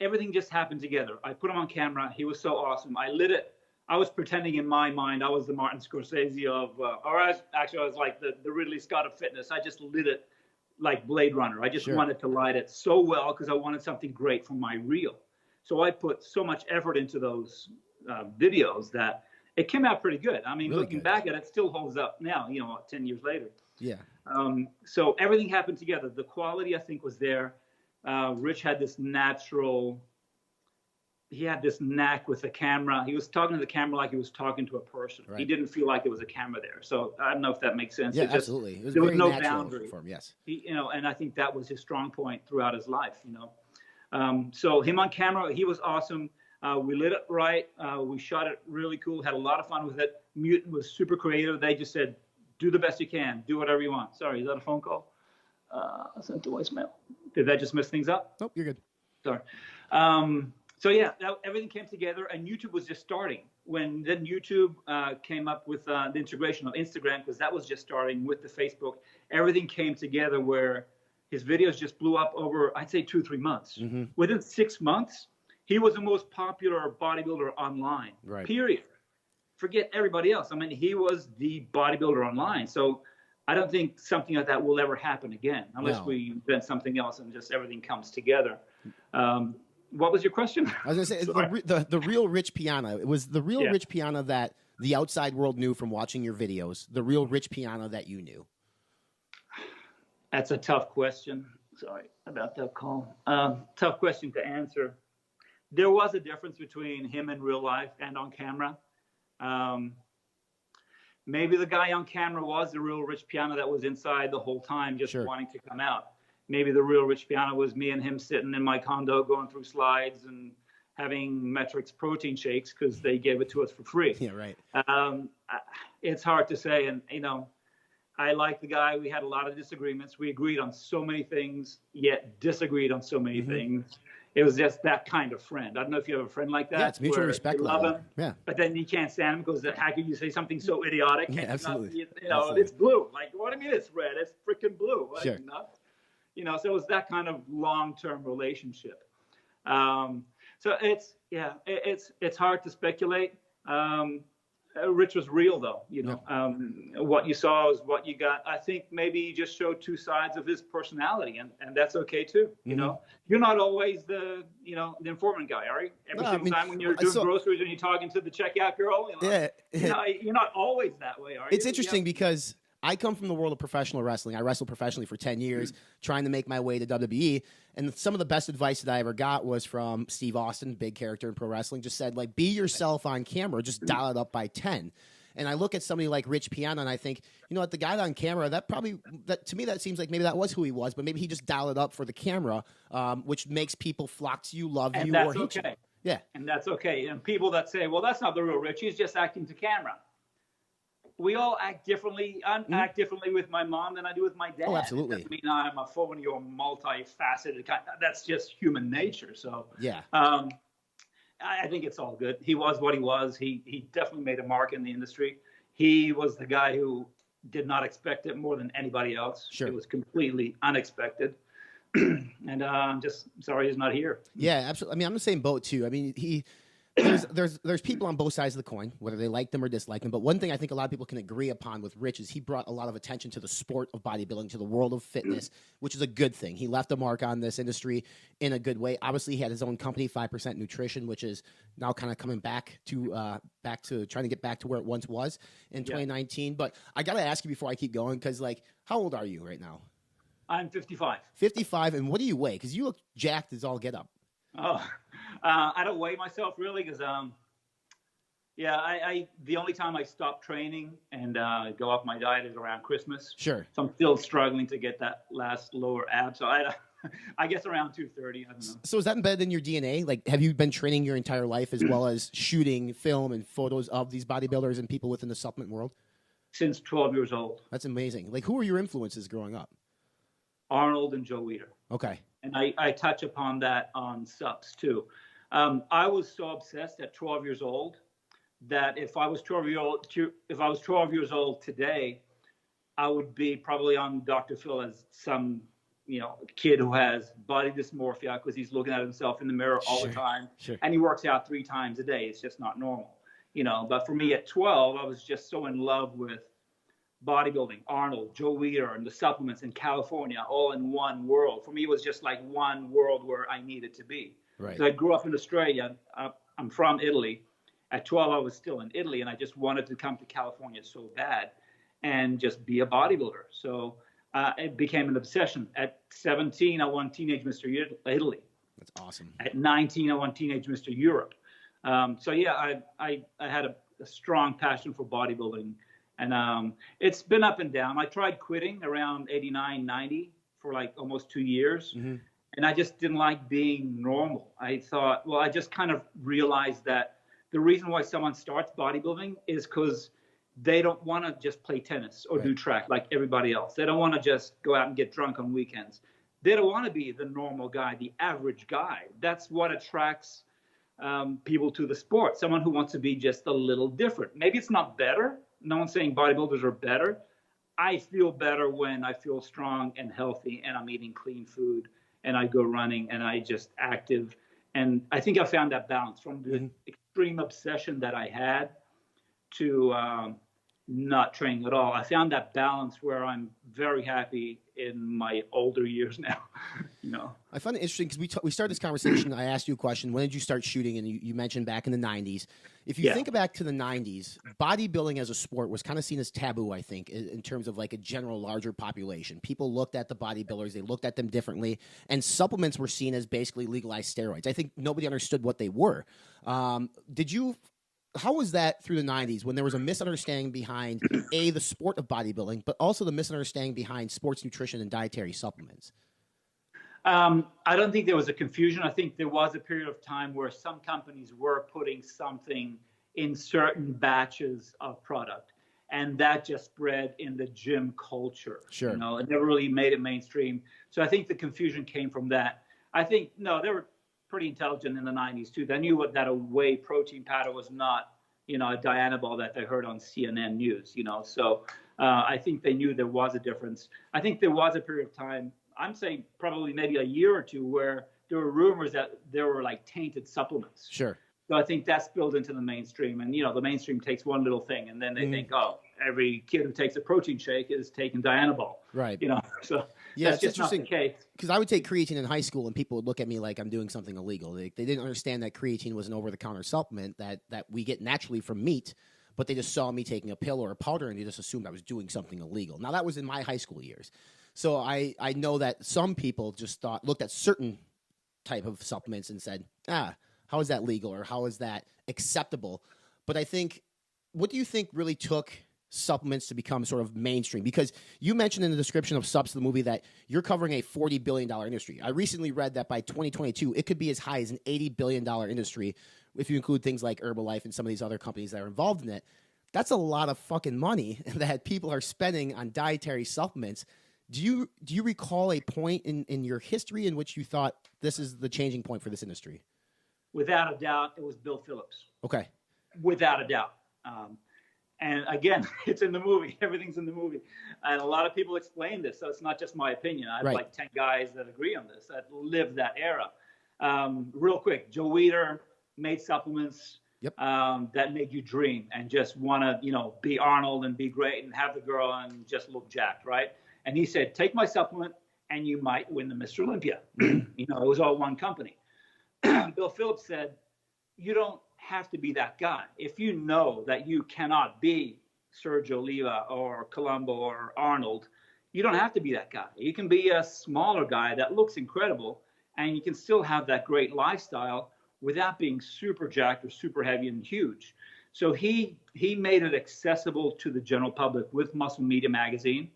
everything just happened together. I put him on camera. He was so awesome. I lit it. I was pretending in my mind I was the Martin Scorsese of, I was like the Ridley Scott of fitness. I just lit it like Blade Runner. I just wanted to light it so well because I wanted something great from my reel. So I put so much effort into those videos that it came out pretty good. I mean, really looking back at it, still holds up now, 10 years later. Yeah. So everything happened together. The quality, I think, was there. Rich had this he had this knack with the camera. He was talking to the camera like he was talking to a person. Right. He didn't feel like there was a camera there. So I don't know if that makes sense. Yeah, absolutely. There was no boundary for him, yes. And I think that was his strong point throughout his life, So him on camera, he was awesome. We lit it right. We shot it really cool, had a lot of fun with it. Mutant was super creative. They just said, do the best you can. Do whatever you want. Sorry, is that a phone call? I sent to voicemail. Did that just mess things up? Nope, you're good. Sorry. So yeah, everything came together, and YouTube was just starting. When then YouTube came up with the integration of Instagram, because that was just starting with the Facebook, everything came together where his videos just blew up over, I'd say 2-3 months. Mm-hmm. Within 6 months, he was the most popular bodybuilder online, period. Forget everybody else. I mean, he was the bodybuilder online. So I don't think something like that will ever happen again, unless we invent something else and just everything comes together. What was your question? I was going to say, the real Rich Piana. It was the real Rich Piana that the outside world knew from watching your videos, the real Rich Piana that you knew. That's a tough question. Sorry about that call. Tough question to answer. There was a difference between him in real life and on camera. Maybe the guy on camera was the real Rich Piana that was inside the whole time just wanting to come out. Maybe the real Rich Piana was me and him sitting in my condo going through slides and having Metrics protein shakes because they gave it to us for free. Yeah, right. It's hard to say. And, I like the guy. We had a lot of disagreements. We agreed on so many things, yet disagreed on so many things. It was just that kind of friend. I don't know if you have a friend like that. Yeah, it's mutual respect. You love him, yeah. But then you can't stand him because how could you say something so idiotic? Yeah, absolutely. Absolutely. It's blue. Like, what do you mean it's red? It's freaking blue. Like, sure. So it was that kind of long-term relationship. So it's hard to speculate. Rich was real, though. What you saw is what you got. I think maybe he just showed two sides of his personality, and that's okay too. You're not always the informant guy, are you? Every single time when you're doing groceries and you're talking to the checkout girl, you're not always that way, are you? It's interesting because I come from the world of professional wrestling. I wrestled professionally for 10 years, trying to make my way to WWE. And some of the best advice that I ever got was from Steve Austin, big character in pro wrestling, just said, be yourself on camera, just dial it up by 10. And I look at somebody like Rich Piana and I think, the guy on camera, to me, that seems like maybe that was who he was, but maybe he just dialed it up for the camera, which makes people flock to you, love you, or hate you. Yeah. And that's okay. And people that say, well, that's not the real Rich, he's just acting to camera. We all act differently. I act differently with my mom than I do with my dad. Oh, absolutely. It doesn't mean I'm a phony or multifaceted kind. That's just human nature. So yeah, I think it's all good. He was what he was. He definitely made a mark in the industry. He was the guy who did not expect it more than anybody else. Sure. It was completely unexpected. And I'm just sorry he's not here. Yeah, absolutely. I mean, I'm the same boat too. I mean, there's people on both sides of the coin, whether they like them or dislike them. But one thing I think a lot of people can agree upon with Rich is he brought a lot of attention to the sport of bodybuilding, to the world of fitness, which is a good thing. He left a mark on this industry in a good way. Obviously, he had his own company, 5% Nutrition, which is now kind of coming back to trying to get back to where it once was in 2019. But I got to ask you before I keep going, because like, how old are you right now? I'm 55. 55, and what do you weigh? Because you look jacked as all get up. Oh, I don't weigh myself really because, I the only time I stop training and go off my diet is around Christmas. Sure. So I'm still struggling to get that last lower ab. So I guess around 230. I don't know. So is that embedded in your DNA? Like, have you been training your entire life as well as shooting film and photos of these bodybuilders and people within the supplement world? Since 12 years old. That's amazing. Like, who were your influences growing up? Arnold and Joe Weider. Okay. And I touch upon that on SUPPS too. I was so obsessed at 12 years old that if I was 12 years old today, I would be probably on Dr. Phil as some kid who has body dysmorphia because he's looking at himself in the mirror all the time, and he works out 3 times a day. It's just not normal, But for me at 12, I was just so in love with bodybuilding, Arnold, Joe Weider, and the supplements in California, all in one world. For me, it was just like one world where I needed to be. Right. So I grew up in Australia. I'm from Italy. At 12, I was still in Italy, and I just wanted to come to California so bad and just be a bodybuilder. So it became an obsession. At 17, I won Teenage Mr. Italy. That's awesome. At 19, I won Teenage Mr. Europe. I had a strong passion for bodybuilding. And it's been up and down. I tried quitting around 89, 90 for like almost 2 years. Mm-hmm. And I just didn't like being normal. I thought, I just kind of realized that the reason why someone starts bodybuilding is because they don't want to just play tennis or do track like everybody else. They don't want to just go out and get drunk on weekends. They don't want to be the normal guy, the average guy. That's what attracts people to the sport. Someone who wants to be just a little different. Maybe it's not better. No one's saying bodybuilders are better. I feel better when I feel strong and healthy and I'm eating clean food and I go running and I just active. And I think I found that balance from the extreme obsession that I had to not training at all. I found that balance where I'm very happy in my older years now. I find it interesting because we started this conversation. I asked you a question. When did you start shooting? And you mentioned back in the 90s. If you think back to the 90s, bodybuilding as a sport was kind of seen as taboo, I think, in terms of like a general larger population. People looked at the bodybuilders. They looked at them differently. And supplements were seen as basically legalized steroids. I think nobody understood what they were. How was that through the 90s when there was a misunderstanding behind, the sport of bodybuilding, but also the misunderstanding behind sports nutrition and dietary supplements? I don't think there was a confusion. I think there was a period of time where some companies were putting something in certain batches of product, and that just spread in the gym culture. Sure. It never really made it mainstream. So I think the confusion came from that. I think, they were pretty intelligent in the 90s too. They knew that a whey protein powder was not, a Dianabol that they heard on CNN News, So I think they knew there was a difference. I think there was a period of time, I'm saying probably maybe a year or two, where there were rumors that there were like tainted supplements. Sure. So I think that spilled into the mainstream. And, the mainstream takes one little thing and then they think, every kid who takes a protein shake is taking Dianabol. Right. So yeah, that's just not the case. Because I would take creatine in high school and people would look at me like I'm doing something illegal. They didn't understand that creatine was an over-the-counter supplement that we get naturally from meat, but they just saw me taking a pill or a powder and they just assumed I was doing something illegal. Now, that was in my high school years. So I know that some people just looked at certain type of supplements and said, how is that legal or how is that acceptable? But I think, what do you think really took supplements to become sort of mainstream? Because you mentioned in the description of SUPPS the movie that you're covering a $40 billion industry. I recently read that by 2022, it could be as high as an $80 billion industry if you include things like Herbalife and some of these other companies that are involved in it. That's a lot of fucking money that people are spending on dietary supplements. Do you recall a point in your history in which you thought this is the changing point for this industry? Without a doubt, it was Bill Phillips. Okay. Without a doubt. And again, it's in the movie. Everything's in the movie. And a lot of people explain this, so it's not just my opinion. I have like 10 guys that agree on this, that lived that era. Real quick, Joe Weider made supplements that make you dream and just want to, be Arnold and be great and have the girl and just look jacked, right? And he said, take my supplement and you might win the Mr. Olympia. It was all one company. Bill Phillips said, you don't have to be that guy. If you know that you cannot be Sergio Oliva or Colombo or Arnold, you don't have to be that guy. You can be a smaller guy that looks incredible, and you can still have that great lifestyle without being super jacked or super heavy and huge. So he made it accessible to the general public with Muscle Media magazine.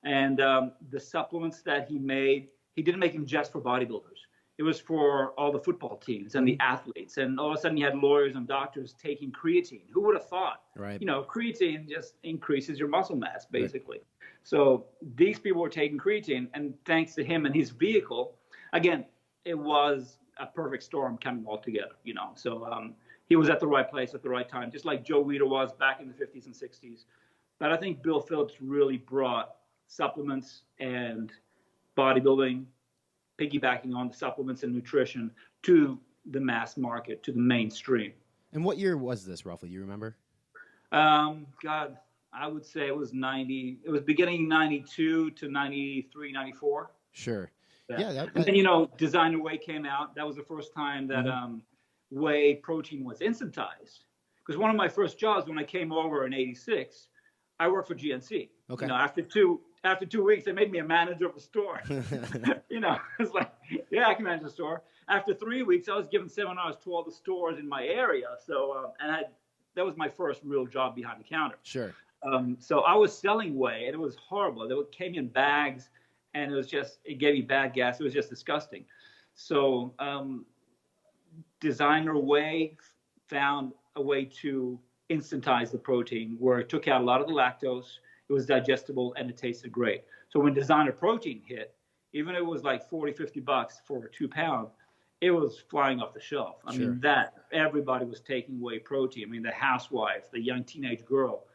And the supplements that he made, he didn't make them just for bodybuilders. It was for all the football teams and the athletes. And all of a sudden you had lawyers and doctors taking creatine. Who would have thought? Right. Creatine just increases your muscle mass, basically. Right. So these people were taking creatine, and thanks to him and his vehicle, again, it was a perfect storm coming all together, So he was at the right place at the right time, just like Joe Weider was back in the 50s and 60s. But I think Bill Phillips really brought supplements and bodybuilding, piggybacking on the supplements and nutrition, to the mass market, to the mainstream. And what year was this, roughly? You remember? God, I would say it was beginning 92 to 93, 94. Sure. Yeah. And then, Designer Whey came out. That was the first time that whey protein was instantized. Because one of my first jobs when I came over in 86, I worked for GNC. Okay. After 2 weeks, they made me a manager of a store. It's like, yeah, I can manage a store. After 3 weeks, I was given seminars to all the stores in my area. So, that was my first real job behind the counter. Sure. So I was selling whey, and it was horrible. It came in bags, and it gave me bad gas. It was just disgusting. So, Designer Whey found a way to instantize the protein where it took out a lot of the lactose. It was digestible and it tasted great. So when Designer Protein hit, even if it was like $40, $50 for a 2 pound, it was flying off the shelf. I mean, everybody was taking whey protein. I mean, the housewife, the young teenage girl,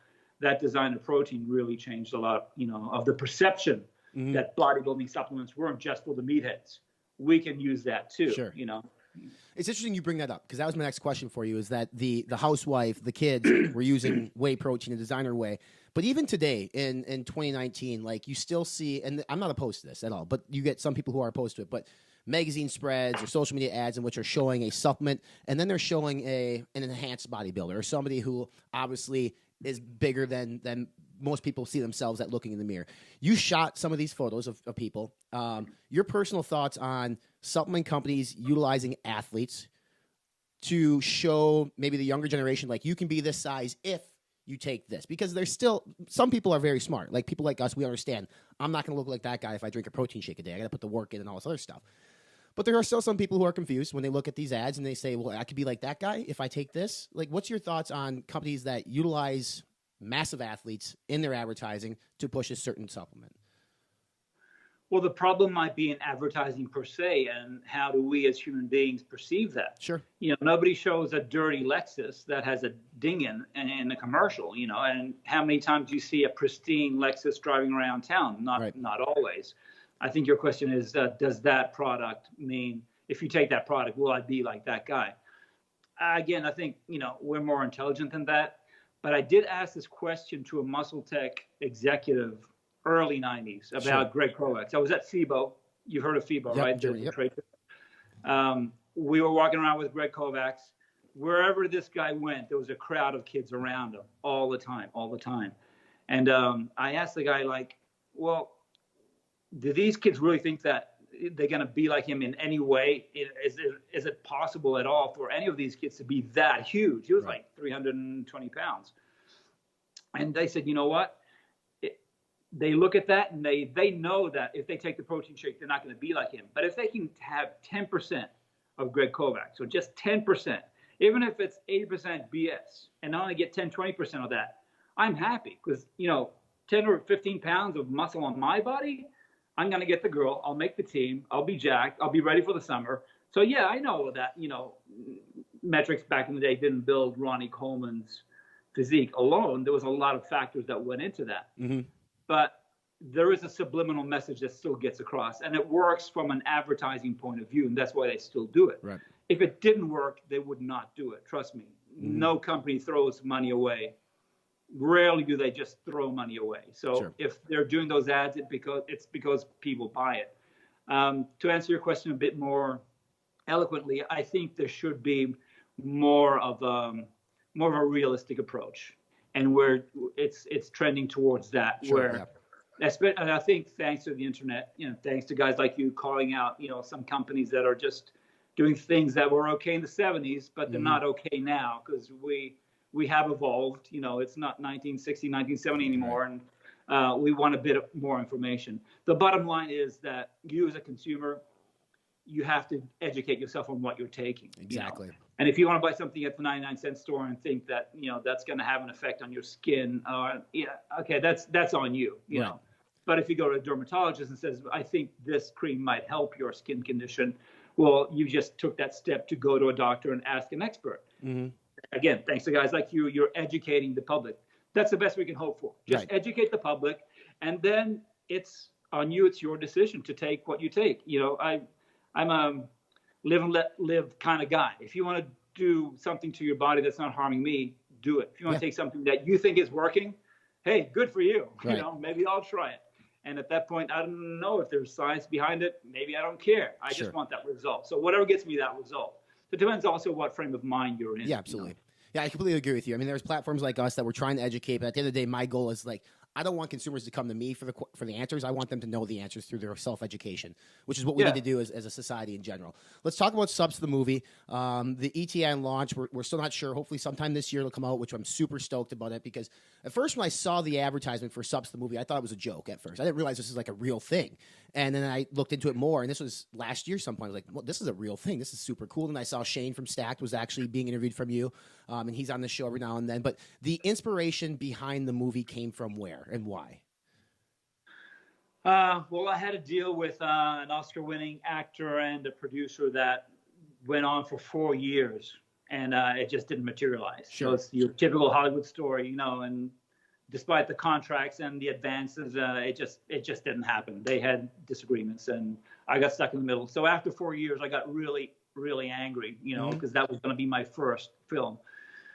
that Designer Protein really changed a lot, of the perception that bodybuilding supplements weren't just for the meatheads. We can use that too, It's interesting you bring that up, because that was my next question for you, is that the housewife, the kids were using whey protein and Designer Whey. But even today in 2019, like, you still see, and I'm not opposed to this at all, but you get some people who are opposed to it, but magazine spreads or social media ads in which are showing a supplement, and then they're showing an enhanced bodybuilder or somebody who obviously is bigger than most people see themselves at looking in the mirror. You shot some of these photos of people. Your personal thoughts on supplement companies utilizing athletes to show maybe the younger generation, like, you can be this size if you take this, because there's still some people are very smart. Like people like us, we understand I'm not going to look like that guy if I drink a protein shake a day. I got to put the work in and all this other stuff. But there are still some people who are confused when they look at these ads and they say, well, I could be like that guy if I take this. Like, what's your thoughts on companies that utilize massive athletes in their advertising to push a certain supplement? Well, the problem might be in advertising per se, and how do we as human beings perceive that? Sure. Nobody shows a dirty Lexus that has a ding in a commercial, and how many times do you see a pristine Lexus driving around town? Not always. I think your question is, does that product mean, if you take that product, will I be like that guy? Again, I think, we're more intelligent than that. But I did ask this question to a Muscle Tech executive early 90s about Greg Kovacs. I was at FIBO. You've heard of FIBO, right? We were walking around with Greg Kovacs. Wherever this guy went, there was a crowd of kids around him all the time. And I asked the guy, like, well, do these kids really think that they're going to be like him in any way? Is it possible at all for any of these kids to be that huge? He was like 320 pounds. And they said, you know what? They look at that and they know that if they take the protein shake, they're not going to be like him. But if they can have 10% of Greg Kovacs, so just 10%, even if it's 80% BS, and I only get 10, 20% of that, I'm happy because, 10 or 15 pounds of muscle on my body, I'm going to get the girl. I'll make the team. I'll be jacked. I'll be ready for the summer. So, yeah, I know that, metrics back in the day didn't build Ronnie Coleman's physique alone. There was a lot of factors that went into that. Mm-hmm. But there is a subliminal message that still gets across, and it works from an advertising point of view, and that's why they still do it. Right. If it didn't work, they would not do it. Trust me. Mm-hmm. No company throws money away. Rarely do they just throw money away. So if they're doing those ads, it's because people buy it. To answer your question a bit more eloquently, I think there should be more of a realistic approach, and where it's trending towards that. And I think thanks to the internet, thanks to guys like you calling out, some companies that are just doing things that were okay in the 70s, but they're not okay now because we have evolved. It's not 1960, 1970 anymore, and we want a bit more information. The bottom line is that you as a consumer, you have to educate yourself on what you're taking. Exactly. And if you want to buy something at the 99-cent store and think that, that's going to have an effect on your skin, okay, that's on you, you know. But if you go to a dermatologist and says, I think this cream might help your skin condition, well, you just took that step to go to a doctor and ask an expert. Mm-hmm. Again, thanks to guys like you, you're educating the public. That's the best we can hope for. Just educate the public, and then it's on you. It's your decision to take what you take. I'm a live and let live kind of guy. If you want to do something to your body that's not harming me, do it. If you want to take something that you think is working, hey, good for you. Right. Maybe I'll try it. And at that point, I don't know if there's science behind it. Maybe I don't care. I just want that result. So whatever gets me that result. So it depends also what frame of mind you're in. Yeah, absolutely. Yeah, I completely agree with you. I mean, there's platforms like us that we're trying to educate, but at the end of the day, my goal is I don't want consumers to come to me for the answers. I want them to know the answers through their self-education, which is what we need to do as a society in general. Let's talk about SUPPS the movie. The ETN launch, we're still not sure. Hopefully sometime this year it'll come out, which I'm super stoked about it because at first when I saw the advertisement for SUPPS the movie, I thought it was a joke at first. I didn't realize this is like a real thing. And then I looked into it more, and this was last year some point. I was like, well, this is a real thing. This is super cool. And I saw Shane from Stacked was actually being interviewed from you, and he's on the show every now and then. But the inspiration behind the movie came from where and why? Well, I had a deal with an Oscar-winning actor and a producer that went on for 4 years, and it just didn't materialize. Sure. So it's your typical Hollywood story, and despite the contracts and the advances, it just didn't happen. They had disagreements, and I got stuck in the middle. So after 4 years, I got really, really angry, because that was going to be my first film.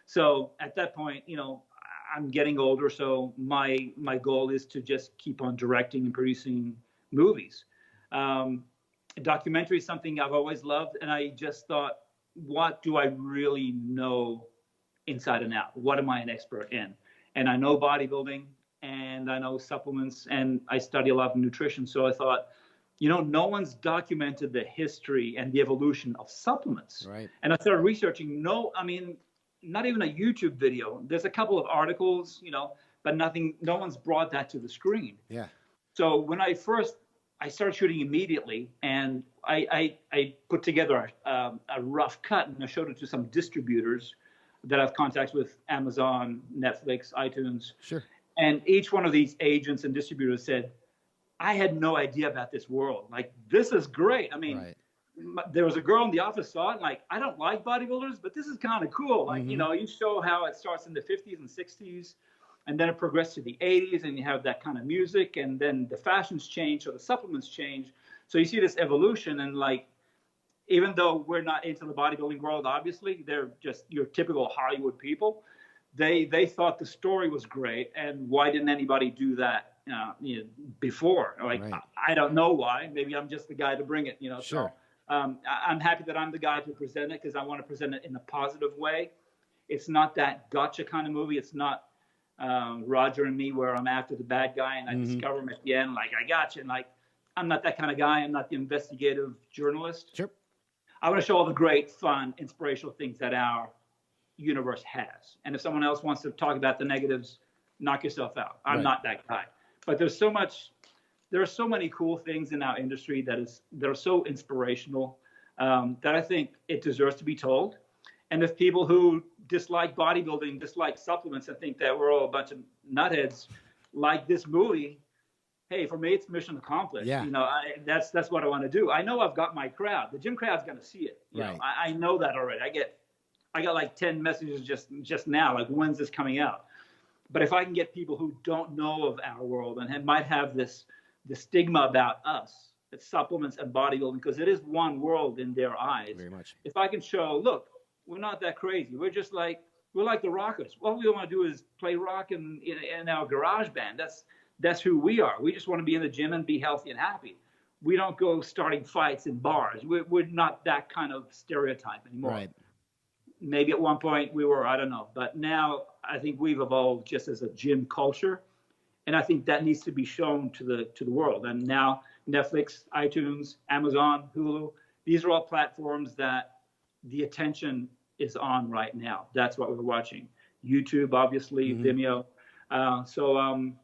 So at that point, I'm getting older, so my goal is to just keep on directing and producing movies. Documentary is something I've always loved, and I just thought, what do I really know inside and out? What am I an expert in? And I know bodybuilding, and I know supplements, and I study a lot of nutrition. So I thought, no one's documented the history and the evolution of supplements. Right. And I started researching. Not even a YouTube video. There's a couple of articles, but nothing. No one's brought that to the screen. Yeah. So when I started shooting immediately, and I put together a rough cut, and I showed it to some distributors that have contacts with Amazon, Netflix, iTunes. Sure. And each one of these agents and distributors said, I had no idea about this world. Like, this is great. I mean, there was a girl in the office saw it, like, I don't like bodybuilders, but this is kind of cool. Like, you show how it starts in the 50s and 60s, and then it progressed to the 80s, and you have that kind of music, and then the fashions change, or the supplements change. So you see this evolution, and even though we're not into the bodybuilding world, obviously, they're just your typical Hollywood people. They thought the story was great, and why didn't anybody do that before? I don't know why. Maybe I'm just the guy to bring it. Sure. So, I'm happy that I'm the guy to present it because I want to present it in a positive way. It's not that gotcha kind of movie. It's not Roger and Me where I'm after the bad guy and I discover him at the end, like, I gotcha. And I'm not that kind of guy. I'm not the investigative journalist. Sure. I want to show all the great, fun, inspirational things that our universe has. And if someone else wants to talk about the negatives, knock yourself out. I'm Right. not that guy. But there are so many cool things in our industry that are so inspirational that I think it deserves to be told. And if people who dislike bodybuilding, dislike supplements, and think that we're all a bunch of nutheads like this movie, hey, for me, it's mission accomplished. Yeah. You know, that's what I want to do. I know I've got my crowd. The gym crowd's going to see it. You Right. know, I know that already. I got like 10 messages just now, like, when's this coming out? But if I can get people who don't know of our world and might have the stigma about us, it's supplements and bodybuilding, because it is one world in their eyes. Very much. If I can show, look, we're not that crazy. We're like the rockers. All we want to do is play rock in our garage band. That's who we are. We just want to be in the gym and be healthy and happy. We don't go starting fights in bars. We're not that kind of stereotype anymore. Right. Maybe at one point we were, I don't know. But now I think we've evolved just as a gym culture. And I think that needs to be shown to the world. And now Netflix, iTunes, Amazon, Hulu, these are all platforms that the attention is on right now. That's what we're watching. YouTube, obviously, Vimeo. So I'm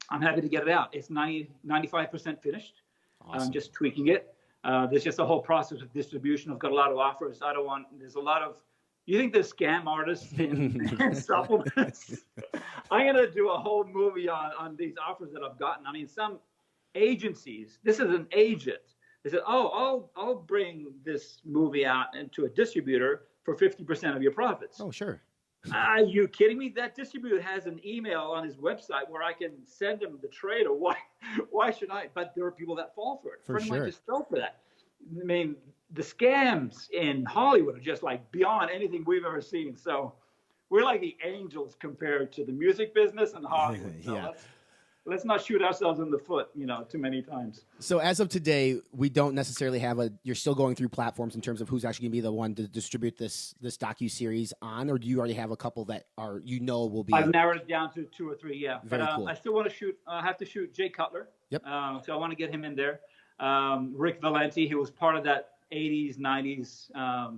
happy to get it out. It's 95% finished. Awesome. I'm just tweaking it. There's just a whole process of distribution. I've got a lot of offers. There's a lot of, you think there's scam artists in supplements? I'm going to do a whole movie on these offers that I've gotten. I mean, some agencies, this is an agent. They said, I'll bring this movie out into a distributor for 50% of your profits. Oh, sure. Are you kidding me? That distributor has an email on his website where I can send him the trailer. Why should I? But there are people that fall for it. For Friend of mine sure. just fell for that. I mean, the scams in Hollywood are just like beyond anything we've ever seen. So we're like the angels compared to the music business and Hollywood. So Yeah. let's not shoot ourselves in the foot, too many times. So as of today, we don't necessarily have you're still going through platforms in terms of who's actually going to be the one to distribute this docuseries on, or do you already have a couple that will be? I've narrowed it down to 2 or 3, yeah. Very But cool. I still want to shoot, I have to shoot Jay Cutler. Yep. So I want to get him in there. Rick Valenti, who was part of that 80s, 90s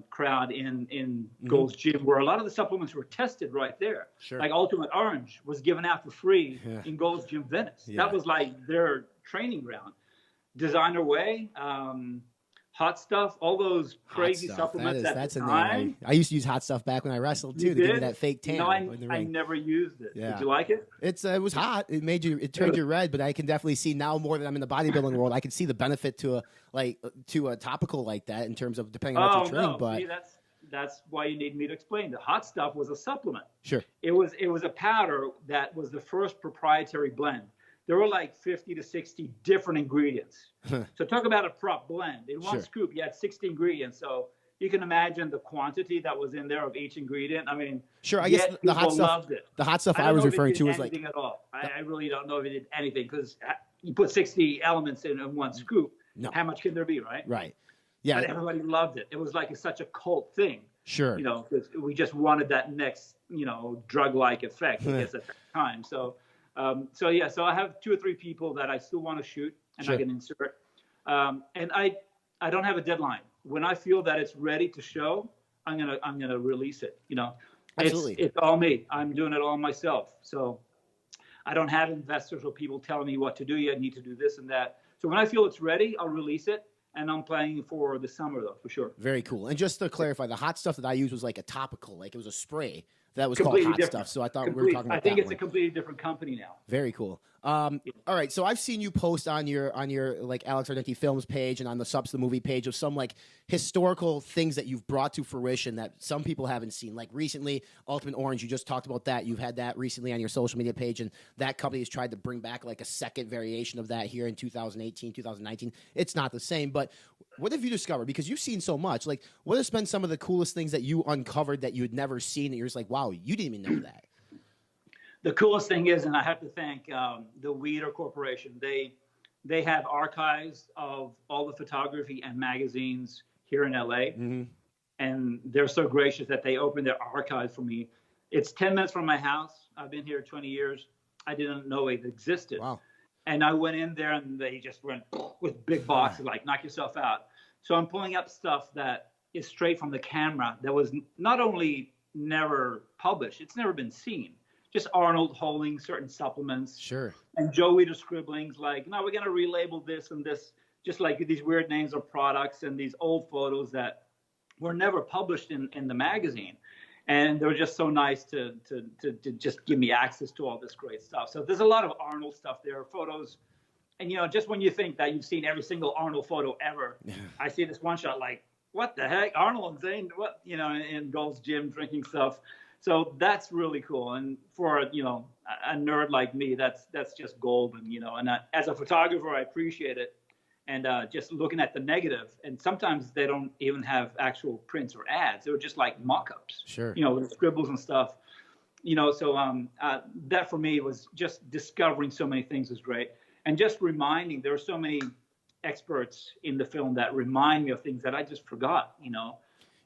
crowd in Gold's Gym, where a lot of the supplements were tested right there. Sure. Like Ultimate Orange was given out for free Yeah. in Gold's Gym Venice. Yeah. That was like their training ground. Designer Way, Hot Stuff, all those crazy Hot Stuff. supplements That's at the a time. name. I used to use Hot Stuff back when I wrestled too, You to give me did? that fake tan. No, in the I ring. never used it. Yeah. Did you like it? It was hot. It turned you red, but I can definitely see now more that I'm in the bodybuilding world. I can see the benefit to a topical like that in terms of depending on what you're training. No. But See, that's why you need me to explain. The Hot Stuff was a supplement. sure, It was a powder that was the first proprietary blend. There were like 50 to 60 different ingredients. So talk about a prop blend. In one Sure. scoop, you had 60 ingredients. So you can imagine the quantity that was in there of each ingredient. I mean, sure. I guess yet the hot people stuff. loved it. The hot stuff I I don't was know if it referring did to was like anything at all. I really don't know if it did anything, because you put 60 elements in one scoop. No. How much can there be, right? right. Yeah, But everybody loved it. It was like such a cult thing. sure. Because we just wanted that next, drug-like effect, I guess, at that time. So I have 2 or 3 people that I still want to shoot and Sure. I can insert. And I don't have a deadline. When I feel that it's ready to show, I'm gonna release it. Absolutely. It's all me. I'm doing it all myself. So I don't have investors or people telling me what to do. You need to do this and that. So when I feel it's ready, I'll release it. And I'm planning for the summer, though, for sure. Very cool. And just to clarify, the hot stuff that I used was like a topical, like it was a spray that was Completely called hot different. stuff. So I thought we were Complete. talking about I think that it's one. a completely different company now. Very cool. All right, so I've seen you post on your like Alex Ardenti Films page and on the SUPPS The Movie page of some like historical things that you've brought to fruition that some people haven't seen. Like recently, Ultimate Orange, you just talked about that. You've had that recently on your social media page, and that company has tried to bring back like a second variation of that here in 2018, 2019. It's not the same, but what have you discovered? Because you've seen so much. Like, what has been some of the coolest things that you uncovered that you had never seen that you're just like, wow, you didn't even know that? The coolest thing is, and I have to thank the Weeder Corporation. They have archives of all the photography and magazines here in LA, and they're so gracious that they opened their archives for me. It's 10 minutes from my house. I've been here 20 years. I didn't know it existed. Wow. And I went in there, and they just went with big boxes, like, knock yourself out. So I'm pulling up stuff that is straight from the camera that was not only never published, it's never been seen. just Arnold holding certain supplements. Sure. And Joe Weider scribblings like, no, we're going to relabel this and this, just like these weird names of products and these old photos that were never published in the magazine. And they were just so nice to just give me access to all this great stuff. So there's a lot of Arnold stuff there, photos. And, you know, just when you think that you've seen every single Arnold photo ever, I see this one shot like, what the heck? Arnold and Zane, what, you know, in Gold's Gym drinking stuff. So that's really cool. And for, you know, a nerd like me, that's just golden, you know. And as a photographer, I appreciate it. And just looking at the negative, and sometimes they don't even have actual prints or ads. They were just like mock-ups, sure, you know, with scribbles and stuff, you know. So that for me was just discovering so many things was great, and just reminding. There are so many experts in the film that remind me of things that I just forgot, you know.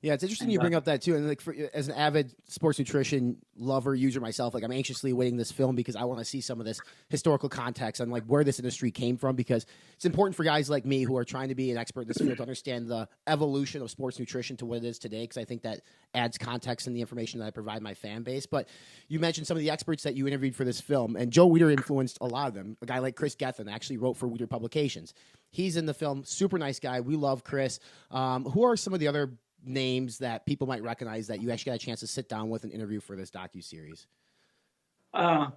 Yeah, it's interesting you bring up that too. And like, as an avid sports nutrition lover, user myself, like I'm anxiously awaiting this film because I want to see some of this historical context on like where this industry came from, because it's important for guys like me who are trying to be an expert in this field to understand the evolution of sports nutrition to what it is today, because I think that adds context in the information that I provide my fan base. But you mentioned some of the experts that you interviewed for this film, and Joe Weider influenced a lot of them. A guy like Chris Gethin actually wrote for Weider Publications. He's in the film, super nice guy. We love Chris. Who are some of the other names that people might recognize that you actually got a chance to sit down with and interview for this docuseries?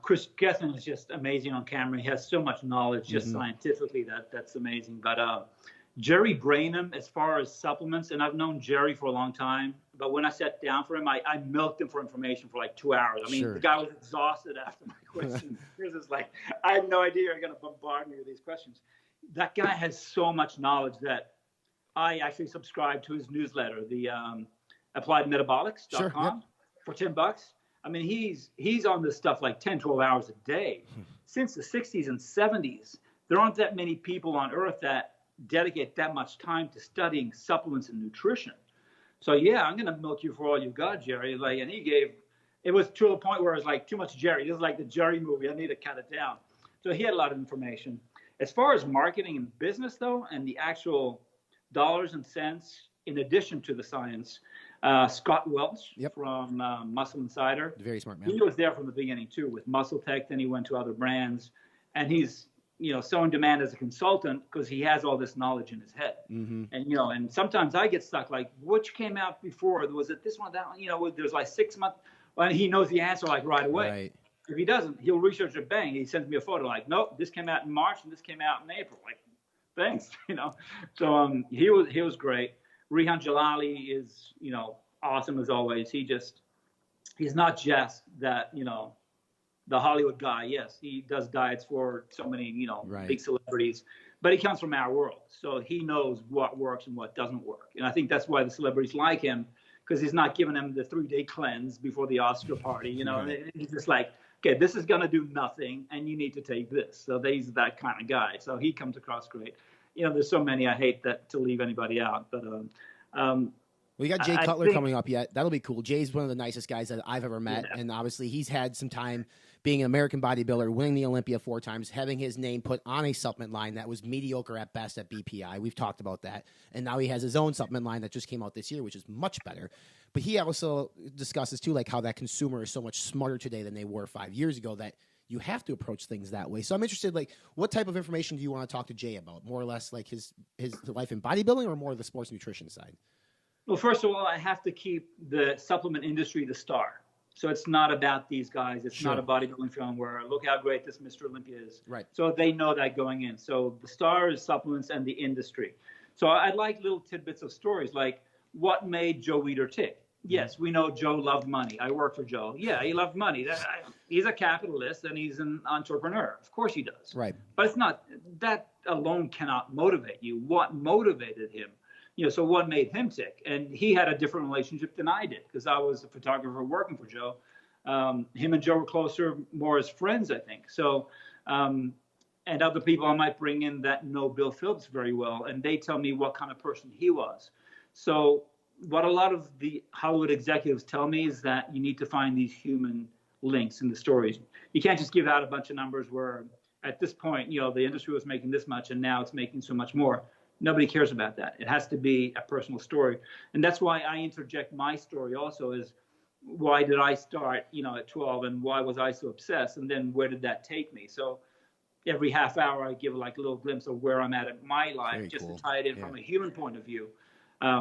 Chris Gethin is just amazing on camera. He has so much knowledge just scientifically that's amazing. But Jerry Brainham, as far as supplements, and I've known Jerry for a long time, but when I sat down for him, I milked him for information for like 2 hours. I mean, the guy was exhausted after my questions. He was just like, I had no idea you're going to bombard me with these questions. That guy has so much knowledge that I actually subscribe to his newsletter, the appliedmetabolics.com, for $10. I mean, he's on this stuff like 10, 12 hours a day. Since the 60s and 70s, there aren't that many people on Earth that dedicate that much time to studying supplements and nutrition. So, yeah, I'm going to milk you for all you've got, Jerry. Like, and it was to a point where it was like too much Jerry. This is like the Jerry movie. I need to cut it down. So he had a lot of information. As far as marketing and business, though, and the actual dollars and cents, in addition to the science, Scott Welch from Muscle Insider. Very smart man. He was there from the beginning too with Muscle Tech. Then he went to other brands, and he's, you know, so in demand as a consultant because he has all this knowledge in his head. And you know, and sometimes I get stuck like, which came out before? Was it this one, that one? You know, there's like 6 months, and he knows the answer like right away. Right. If he doesn't, he'll research it. Bang, he sends me a photo like, nope, this came out in March and this came out in April. Like, thanks, you know. So he was great. Rehan Jalali is, you know, awesome as always. He's not just that, you know, the Hollywood guy. Yes, he does diets for so many, you know, big celebrities, but he comes from our world, so he knows what works and what doesn't work. And I think that's why the celebrities like him, because he's not giving them the 3-day cleanse before the Oscar party. You know, he's just like, okay, this is going to do nothing, and you need to take this. So he's that kind of guy. So he comes across great. You know, there's so many. I hate to leave anybody out, but we got Jay Cutler coming up yet. That'll be cool. Jay's one of the nicest guys that I've ever met, and obviously he's had some time being an American bodybuilder, winning the Olympia 4 times, having his name put on a supplement line that was mediocre at best at BPI. We've talked about that, and now he has his own supplement line that just came out this year, which is much better. But he also discusses too, like how that consumer is so much smarter today than they were 5 years ago, that you have to approach things that way. So I'm interested, like, what type of information do you want to talk to Jay about? More or less like his life in bodybuilding, or more of the sports nutrition side? Well, first of all, I have to keep the supplement industry the star. So it's not about these guys. It's not a bodybuilding film where look how great this Mr. Olympia is. Right. So they know that going in. So the star is supplements and the industry. So I'd like little tidbits of stories like what made Joe Weider tick. Yes, we know Joe loved money. I work for Joe. Yeah, he loved money. He's a capitalist and he's an entrepreneur. Of course he does. Right. But it's not, that alone cannot motivate you. What motivated him? You know, so what made him tick? And he had a different relationship than I did because I was a photographer working for Joe. Him and Joe were closer, more as friends, I think. So, and other people I might bring in that know Bill Phillips very well, and they tell me what kind of person he was. So what a lot of the Hollywood executives tell me is that you need to find these human links in the stories. You can't just give out a bunch of numbers where at this point, you know, the industry was making this much and now it's making so much more. Nobody cares about that. It has to be a personal story. And that's why I interject my story also is why did I start, at 12, and why was I so obsessed? And then where did that take me? So every half hour, I give like a little glimpse of where I'm at in my life, Very just cool. to tie it in from a human point of view,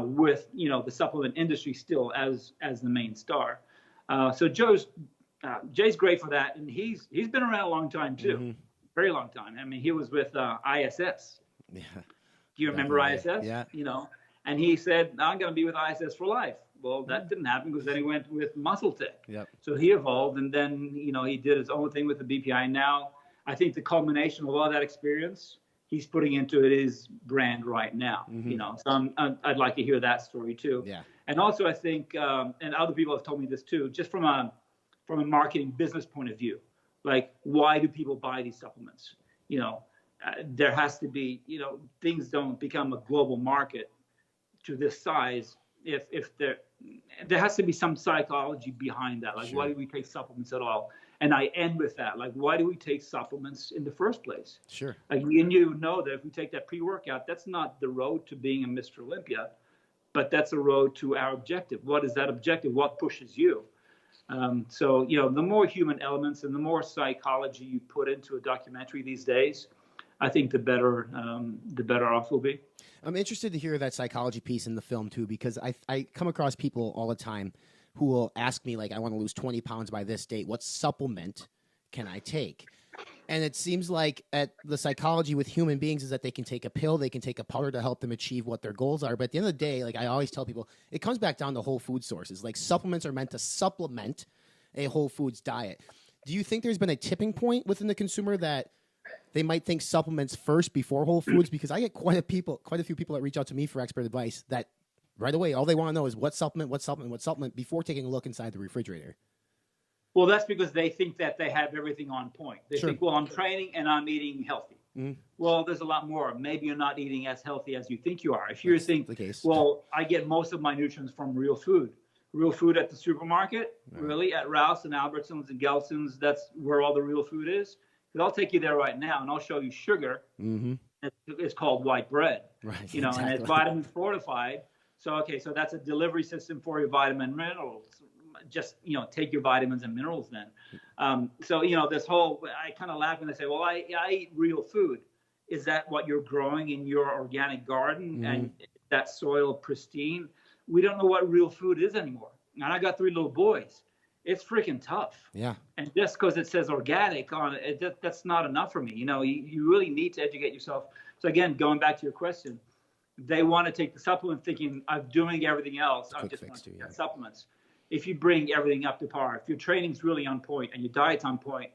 with the supplement industry still as the main star. So Jay's great for that, and he's been around a long time too, very long time. I mean, he was with ISS. Yeah. Do you remember ISS? Yeah. And he said, I'm going to be with ISS for life. Well, that didn't happen because then he went with Muscle Tech. Yep. So he evolved, and then, he did his own thing with the BPI. Now, I think the culmination of all that experience, he's putting into his brand right now. So I'd like to hear that story too. Yeah. And also, I think, and other people have told me this too, just from a marketing business point of view, like, why do people buy these supplements? There has to be, things don't become a global market to this size if there has to be some psychology behind that. Like, why do we take supplements at all? And I end with that. Like, why do we take supplements in the first place? Sure. Like, and you know that if we take that pre-workout, that's not the road to being a Mr. Olympia, but that's a road to our objective. What is that objective? What pushes you? So, the more human elements and the more psychology you put into a documentary these days, I think the better off we'll be. I'm interested to hear that psychology piece in the film too, because I come across people all the time who will ask me, like, I want to lose 20 pounds by this date. What supplement can I take? And it seems like the psychology with human beings is that they can take a pill, they can take a powder to help them achieve what their goals are. But at the end of the day, like I always tell people, it comes back down to whole food sources. Like, supplements are meant to supplement a whole foods diet. Do you think there's been a tipping point within the consumer that they might think supplements first before whole foods? Because I get quite a few people that reach out to me for expert advice that right away, all they want to know is what supplement before taking a look inside the refrigerator. Well, that's because they think that they have everything on point. They think, well, I'm training and I'm eating healthy. Well, there's a lot more. Maybe you're not eating as healthy as you think you are. If you think, well, I get most of my nutrients from real food at the supermarket, really, at Rouse and Albertsons and Gelson's, that's where all the real food is. Because I'll take you there right now, and I'll show you sugar. It's called white bread. Right. And it's vitamin fortified. So that's a delivery system for your vitamin minerals. Just, take your vitamins and minerals then. This whole, I kind of laugh when they say, well, I eat real food. Is that what you're growing in your organic garden and that soil pristine? We don't know what real food is anymore. And I got 3 little boys. It's freaking tough. Yeah. And just because it says organic on it, that's not enough for me. You really need to educate yourself. So again, going back to your question, they want to take the supplement thinking I'm doing everything else. I just want to get supplements. If you bring everything up to par, if your training's really on point and your diet's on point,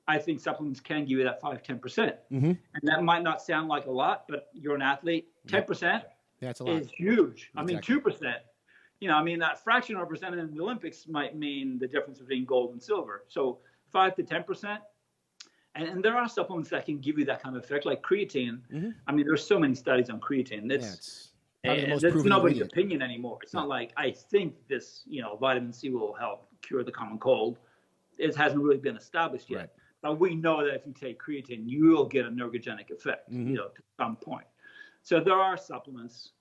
I think supplements can give you that 5-10%. And that might not sound like a lot, but you're an athlete. 10% that's a lot. Is huge. Exactly. I mean, 2%. That fraction of a percent in the Olympics might mean the difference between gold and silver. So 5 to 10%. And there are supplements that can give you that kind of effect, like creatine. I mean, there's so many studies on creatine. It's nobody's opinion anymore. It's not like I think this, vitamin C will help cure the common cold. It hasn't really been established yet. Right. But we know that if you take creatine, you will get a neurogenic effect, to some point. So there are supplements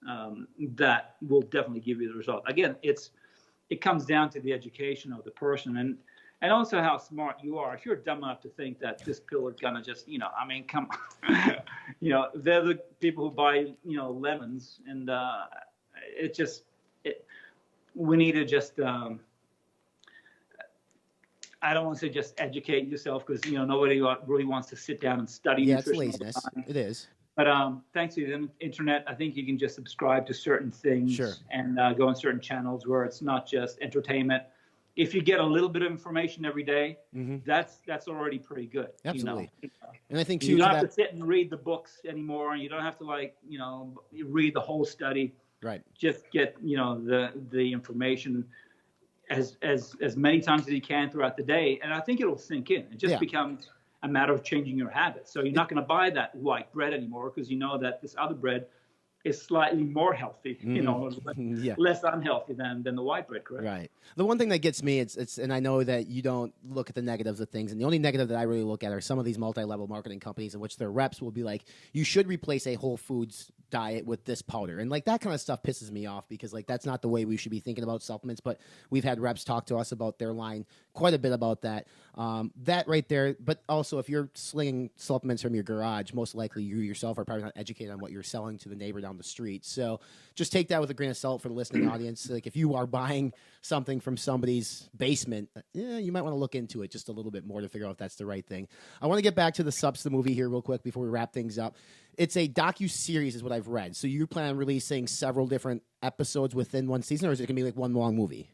that will definitely give you the result. Again, it comes down to the education of the person and also how smart you are. If you're dumb enough to think that this pill is gonna just, come on. They're the people who buy, lemons, and we need to just. I don't want to say just educate yourself because nobody really wants to sit down and study. Yeah, it's laziness. It is. But thanks to the internet, I think you can just subscribe to certain things and go on certain channels where it's not just entertainment. If you get a little bit of information every day, that's already pretty good. Absolutely. And I think too, you don't have to sit and read the books anymore, and you don't have to read the whole study. Right. Just get the information as many times as you can throughout the day, and I think it'll sink in. It just becomes a matter of changing your habits. So you're not going to buy that white bread anymore because you know that this other bread is slightly more healthy, you know, Yeah. less unhealthy than the white bread, correct? Right. The one thing that gets me, it's, and I know that you don't look at the negatives of things, and the only negative that I really look at are some of these multi-level marketing companies in which their reps will be like, you should replace a Whole Foods diet with this powder, and like that kind of stuff pisses me off because like that's not the way we should be thinking about supplements. But we've had reps talk to us about their line quite a bit about that. That right there. But also, if you're slinging supplements from your garage, most likely you yourself are probably not educated on what you're selling to the neighbor down the street. So just take that with a grain of salt for the listening audience. Like if you are buying something from somebody's basement, yeah, you might want to look into it just a little bit more to figure out if that's the right thing. I want to get back to the SUPPS the movie here real quick before we wrap things up. It's a docu-series is what I've read. So you plan on releasing several different episodes within one season, or is it going to be like one long movie?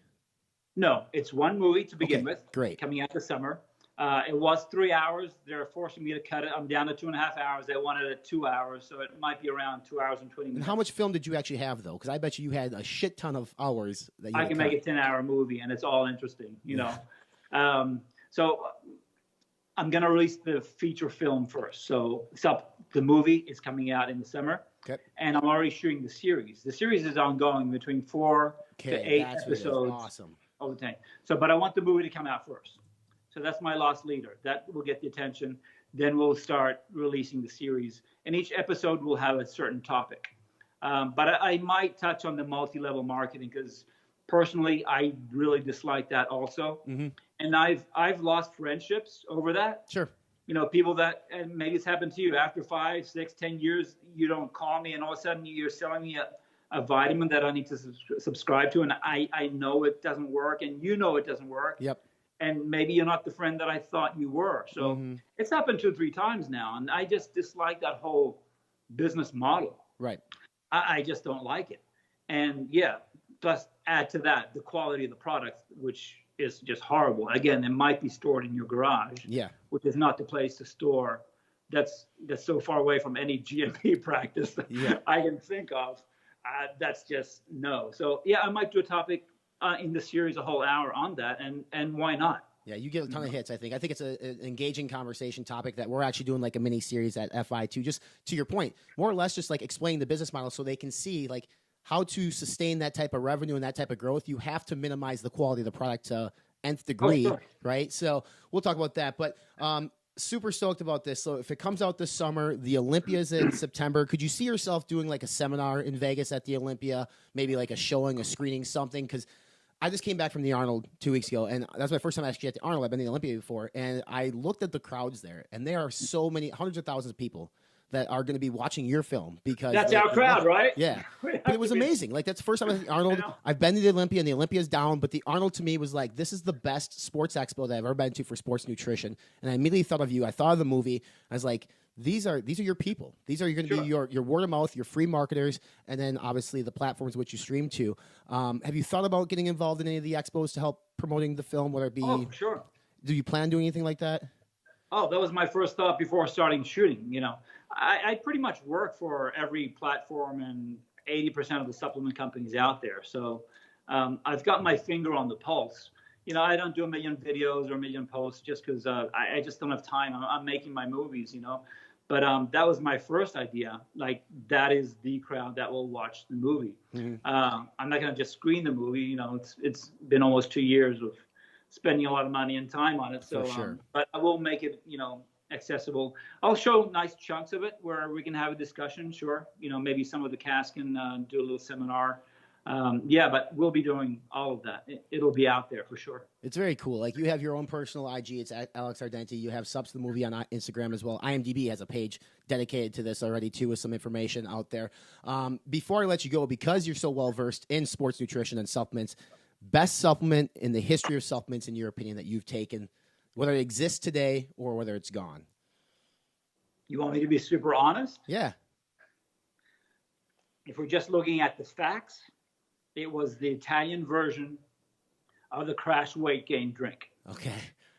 No, it's one movie to begin with. Great. Coming out this summer. It was 3 hours. They're forcing me to cut it. I'm down to 2.5 hours. They wanted it 2 hours, so it might be around 2 hours and 20 minutes. And how much film did you actually have, though? Because I bet you had a shit ton of hours that you I can make a 10-hour movie, and it's all interesting, you know. So I'm going to release the feature film first. So the movie is coming out in the summer, and I'm already shooting the series. The series is ongoing between 4 to 8 episodes. Awesome. All the time. So, but I want the movie to come out first. So that's my lost leader. That will get the attention. Then we'll start releasing the series. And each episode will have a certain topic. But I might touch on the multi-level marketing because personally, I really dislike that also. Mm-hmm. And I've lost friendships over that. Sure. You know, people that, and maybe it's happened to you, after 5, 6, 10 years, you don't call me and all of a sudden you're selling me a vitamin that I need to subscribe to. And I know it doesn't work and you know it doesn't work. Yep. And maybe you're not the friend that I thought you were. So it's happened 2 or 3 times now. And I just dislike that whole business model. Right. I just don't like it. And yeah, plus add to that the quality of the product, which is just horrible. Again, it might be stored in your garage, which is not the place to store. That's so far away from any GMP practice that I can think of. That's just no. So yeah, I might do a topic in the series, a whole hour on that, and why not? Yeah, you get a ton of hits, I think. I think it's an engaging conversation topic that we're actually doing like a mini series at FI2, just to your point, more or less just like explaining the business model so they can see like how to sustain that type of revenue and that type of growth. You have to minimize the quality of the product to nth degree, right? So we'll talk about that, but super stoked about this. So if it comes out this summer, the Olympia's in September. Could you see yourself doing like a seminar in Vegas at the Olympia, maybe like a showing, a screening, something? Because I just came back from the Arnold 2 weeks ago, and that's my first time actually at the Arnold. I've been to the Olympia before, and I looked at the crowds there, and there are so many, hundreds of thousands of people that are going to be watching your film because that's our crowd, right? Yeah, but it was amazing. Like that's the first time at the Arnold. I've been to the Olympia, and the Olympia's down, but the Arnold to me was like, this is the best sports expo that I've ever been to for sports nutrition. And I immediately thought of you. I thought of the movie. I was like, these are your people. These are going to be your word of mouth, your free marketers, and then obviously the platforms which you stream to. Have you thought about getting involved in any of the expos to help promoting the film, whether it be? Oh, sure. Do you plan on doing anything like that? Oh, that was my first thought before starting shooting. You know, I pretty much work for every platform and 80% of the supplement companies out there. So I've got my finger on the pulse. You know, I don't do a million videos or a million posts just because I just don't have time. I'm making my movies, you know. But that was my first idea. Like, that is the crowd that will watch the movie. I'm not going to just screen the movie. You know, it's been almost 2 years of spending a lot of money and time on it. So, but I will make it, you know, accessible. I'll show nice chunks of it where we can have a discussion. Sure. You know, maybe some of the cast can do a little seminar. But we'll be doing all of that. It'll be out there for sure. It's very cool. Like you have your own personal IG. It's at Alex Ardenti. You have SUPPS the Movie on Instagram as well. IMDb has a page dedicated to this already too, with some information out there. Before I let you go, because you're so well versed in sports nutrition and supplements, best supplement in the history of supplements, in your opinion, that you've taken, whether it exists today or whether it's gone? You want me to be super honest? Yeah. If we're just looking at the facts, it was the Italian version of the crash weight gain drink. Okay.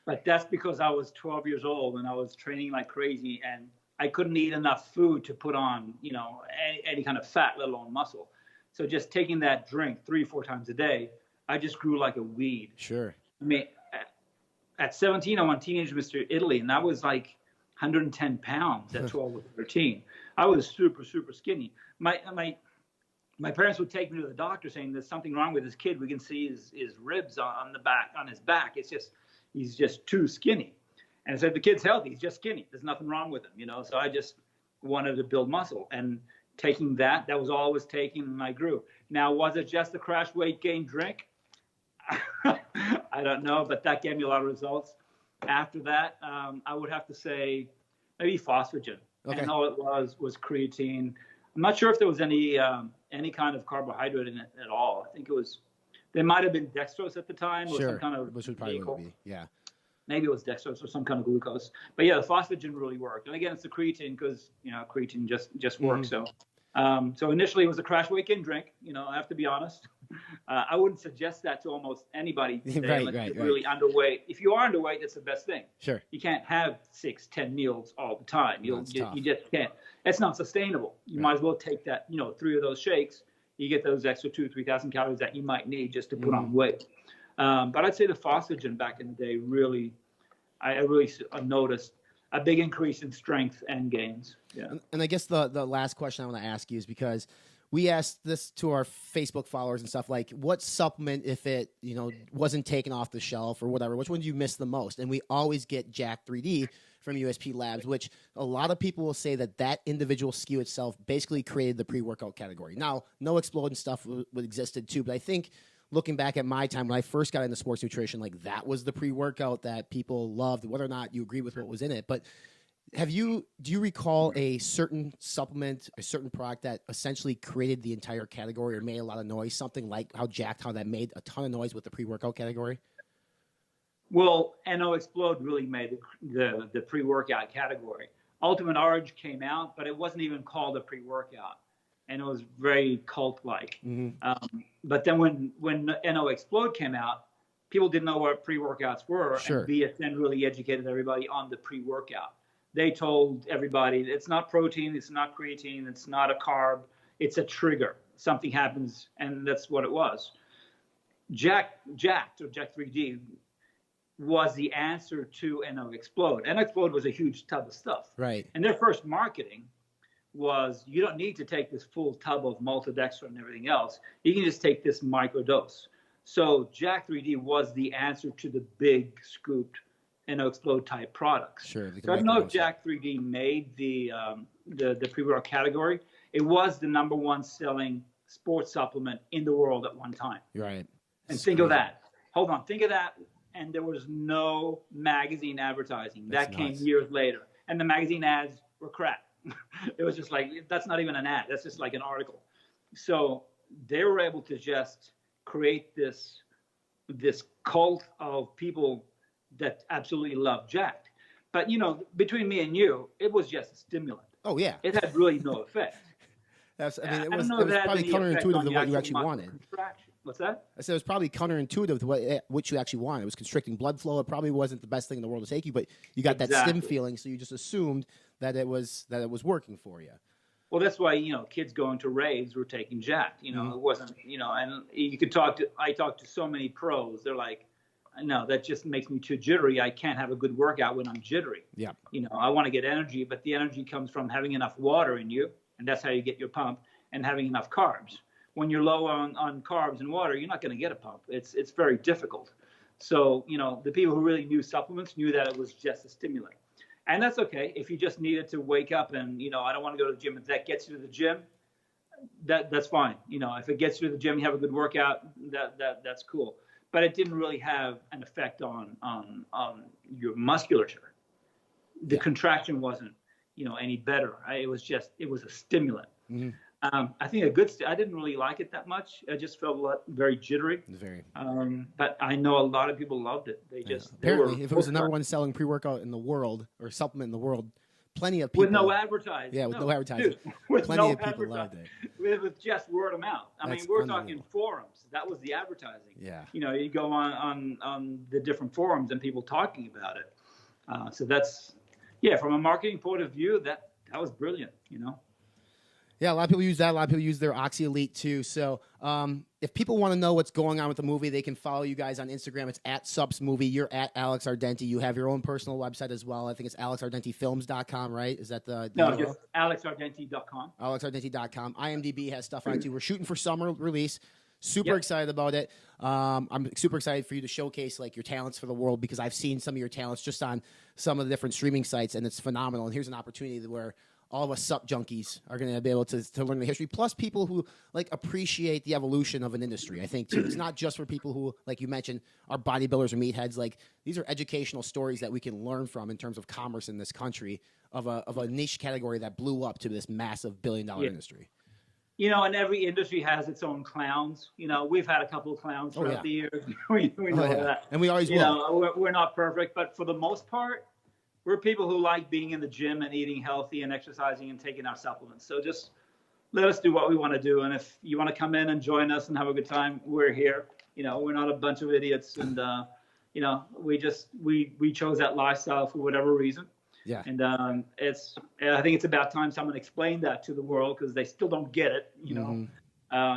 But that's because I was 12 years old and I was training like crazy and I couldn't eat enough food to put on, you know, any kind of fat, let alone muscle. So just taking that drink 3-4 times a day, I just grew like a weed. Sure. I mean, at 17, I won Teenage Mr. Italy, and I was like 110 pounds at 12 or 13. I was super, super skinny. My parents would take me to the doctor saying there's something wrong with this kid. We can see his ribs on his back. He's just too skinny. And I said, the kid's healthy. He's just skinny. There's nothing wrong with him, So I just wanted to build muscle. And taking that was all I was taking, and I grew. Now, was it just a crash weight gain drink? I don't know, but that gave me a lot of results. After that, I would have to say maybe phosphagen. Okay. And all it was creatine. I'm not sure if there was any kind of carbohydrate in it at all. I think there might have been dextrose at the time, or some kind of which would probably would be, yeah. Maybe it was dextrose or some kind of glucose. But yeah, the phosphagen really worked. And again, it's the creatine because creatine just works. So initially it was a crash weight gain drink. I have to be honest. I wouldn't suggest that to almost anybody today unless you're really underweight. If you are underweight, that's the best thing. Sure. You can't have 6-10 meals all the time. You just can't. It's not sustainable. You might as well take that, 3 of those shakes. You get those extra 2,000-3,000 calories that you might need just to put on weight. But I'd say the phosphagen back in the day I really noticed a big increase in strength and gains. Yeah. And I guess the last question I want to ask you is because we asked this to our Facebook followers and stuff, like what supplement, if it, wasn't taken off the shelf or whatever, which one do you miss the most? And we always get Jack 3D from USP Labs, which a lot of people will say that individual SKU itself basically created the pre-workout category. Now, No Explode and stuff existed too, but I think looking back at my time when I first got into sports nutrition, like that was the pre-workout that people loved, whether or not you agree with what was in it. But do you recall a certain supplement, a certain product that essentially created the entire category or made a lot of noise, something like how that made a ton of noise with the pre-workout category? Well, NO Explode really made the pre-workout category. Ultimate Orange came out, but it wasn't even called a pre-workout. And it was very cult-like. Mm-hmm. But then when NO Explode came out, people didn't know what pre-workouts were. Sure. And BSN really educated everybody on the pre-workout. They told everybody it's not protein, it's not creatine, it's not a carb, it's a trigger. Something happens, and that's what it was. Jack 3D was the answer to NO Explode. NO Explode was a huge tub of stuff. Right. And their first marketing was, you don't need to take this full tub of maltodextrin and everything else. You can just take this microdose. So Jack 3D was the answer to the big scooped NO Explode type products. Sure. So I don't know if Jack 3D made the pre-workout category. It was the #1 selling sports supplement in the world at one time. Right. And think of that. Hold on. Think of that. And there was no magazine advertising. That came years later. And the magazine ads were crap. It was just like, that's not even an ad. That's just like an article. So they were able to just create this cult of people that absolutely love Jack. But, between me and you, it was just a stimulant. Oh, yeah. It had really no effect. It was probably counterintuitive to what you actually wanted. What's that? I said it was probably counterintuitive to what you actually wanted. It was constricting blood flow. It probably wasn't the best thing in the world to take you, but you got that stim feeling, so you just assumed that it was working for you. Well, that's why, kids going to raves were taking Jack. It wasn't, and you could I talked to so many pros. They're like, no, that just makes me too jittery. I can't have a good workout when I'm jittery. Yeah. I want to get energy, but the energy comes from having enough water in you, and that's how you get your pump, and having enough carbs. When you're low on carbs and water, you're not going to get a pump. It's very difficult. So, the people who really knew supplements knew that it was just a stimulant. And that's okay. If you just needed to wake up and, I don't want to go to the gym, if that gets you to the gym, that's fine. If it gets you to the gym, you have a good workout, that's cool. But it didn't really have an effect on your musculature. The contraction wasn't, any better. It was a stimulant. Mm-hmm. I think I didn't really like it that much. I just felt very jittery. Very. But I know a lot of people loved it. Apparently, if it was the #1 selling pre-workout in the world or supplement in the world, plenty of people. With no advertising. Yeah, with no advertising. Dude, with plenty no of people loved it. With just word of mouth. I mean, we're talking forums. That was the advertising. Yeah. You go on the different forums and people talking about it. So that's, from a marketing point of view, that was brilliant, Yeah, a lot of people use that. A lot of people use their Oxy Elite too. So if people want to know what's going on with the movie, they can follow you guys on Instagram. It's at SUPPS Movie. You're at Alex Ardenti. You have your own personal website as well. I think it's alexardentifilms.com, right? Is that the No, just alexardenti.com. alexardenti.com. IMDb has stuff on it too. We're shooting for summer release. Super excited about it. I'm super excited for you to showcase like your talents for the world, because I've seen some of your talents just on some of the different streaming sites, and it's phenomenal. And here's an opportunity where all of us SUP junkies are going to be able to learn the history, plus people who like appreciate the evolution of an industry. I think too, it's not just for people who, like you mentioned, are bodybuilders or meatheads. Like these are educational stories that we can learn from in terms of commerce in this country of a niche category that blew up to this massive billion-dollar industry. You know, and every industry has its own clowns. You know, we've had a couple of clowns throughout the years. we know that, and we always will. You know, we're not perfect, but for the most part, we're people who like being in the gym and eating healthy and exercising and taking our supplements. So just let us do what we want to do. And if you want to come in and join us and have a good time, we're here. You know, we're not a bunch of idiots. And, you know, we chose that lifestyle for whatever reason. Yeah. And I think it's about time someone explained that to the world, because they still don't get it, you know.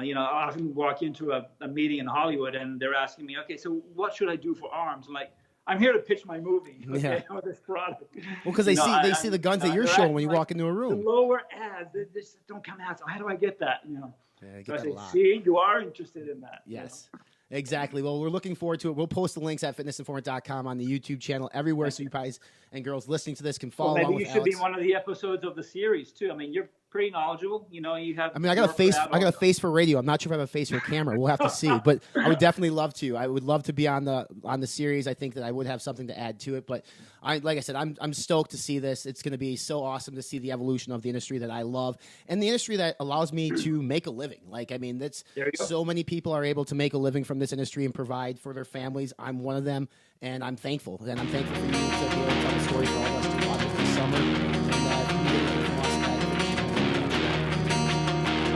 You know, I often walk into a meeting in Hollywood and they're asking me, okay, so what should I do for arms? I'm like, I'm here to pitch my movie, okay, with this product. Well, because they see the guns that you're showing when you walk into a room. The lower ads, they just don't come out. So how do I get that? You know, I get that a lot. See, you are interested in that. Yes. You know? Exactly. Well, we're looking forward to it. We'll post the links at fitnessinformant.com on the YouTube channel everywhere, so you guys and girls listening to this can follow along with Maybe you should be one of the episodes of the series too. I mean, you're pretty knowledgeable. You know, you have. I mean, I got a face for radio. I'm not sure if I have a face for camera. We'll have to see. But I would definitely love to. I would love to be on the series. I think that I would have something to add to it. But like I said, I'm stoked to see this. It's going to be so awesome to see the evolution of the industry that I love, and the industry that allows me to make a living. Like, I mean, that's so many people are able to make a living from this industry and provide for their families. I'm one of them, and I'm thankful. And I'm thankful for you to be able to tell the story for all of us to watch it this summer.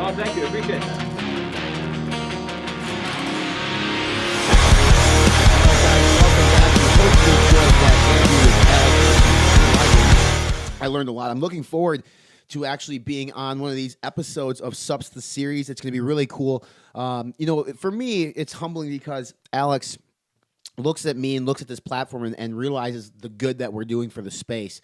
Oh, thank you. Appreciate that. I learned a lot. I'm looking forward to actually being on one of these episodes of SUPPS the series. It's going to be really cool. You know, for me, it's humbling because Alex looks at me and looks at this platform and realizes the good that we're doing for the space.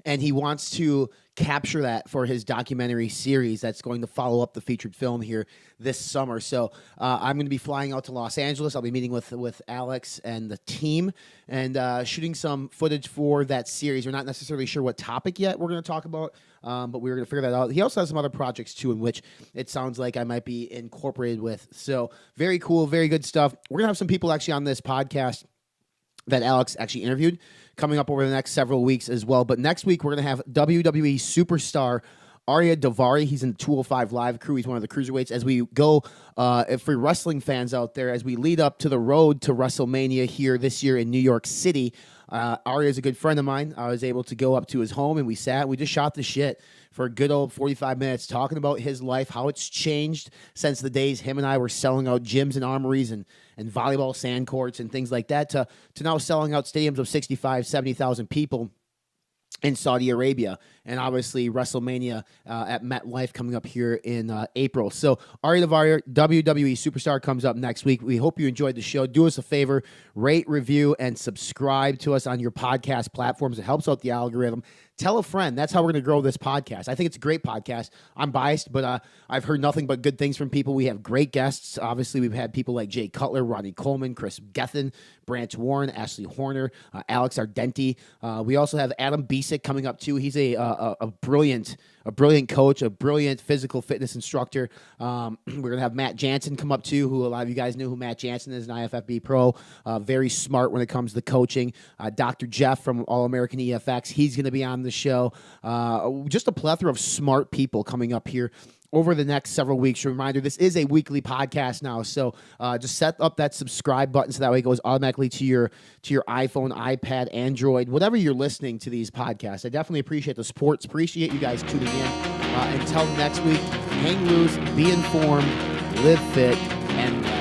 And he wants to capture that for his documentary series that's going to follow up the featured film here this summer. So I'm going to be flying out to Los Angeles. I'll be meeting with Alex and the team and shooting some footage for that series. We're not necessarily sure what topic yet we're going to talk about, but we're going to figure that out. He also has some other projects, too, in which it sounds like I might be incorporated with. So very cool, very good stuff. We're going to have some people actually on this podcast that Alex actually interviewed coming up over the next several weeks as well. But next week, we're going to have WWE superstar Arya Davari. He's in the 205 Live crew. He's one of the cruiserweights. As we go, for wrestling fans out there, as we lead up to the road to WrestleMania here this year in New York City, Arya is a good friend of mine. I was able to go up to his home, and we just shot the shit for a good old 45 minutes talking about his life, how it's changed since the days him and I were selling out gyms and armories and volleyball sand courts and things like that to now selling out stadiums of 65, 70,000 people in Saudi Arabia, and obviously WrestleMania at MetLife coming up here in April. So Arya Davari, WWE superstar, comes up next week. We hope you enjoyed the show. Do us a favor, rate, review, and subscribe to us on your podcast platforms. It helps out the algorithm. Tell a friend. That's how we're going to grow this podcast. I think it's a great podcast. I'm biased, but I've heard nothing but good things from people. We have great guests. Obviously, we've had people like Jay Cutler, Ronnie Coleman, Chris Gethin, Branch Warren, Ashley Horner, Alex Ardenti. We also have Adam Bisick coming up, too. He's a brilliant coach, a brilliant physical fitness instructor. We're going to have Matt Jansen come up, too, who a lot of you guys know who Matt Jansen is, an IFFB pro. Very smart when it comes to coaching. Dr. Jeff from All-American EFX, he's going to be on the show. Just a plethora of smart people coming up here over the next several weeks. A reminder, this is a weekly podcast now, so just set up that subscribe button so that way it goes automatically to your iPhone, iPad, Android, whatever you're listening to these podcasts. I definitely appreciate the support. Appreciate you guys tuning in. Until next week, hang loose, be informed, live fit, and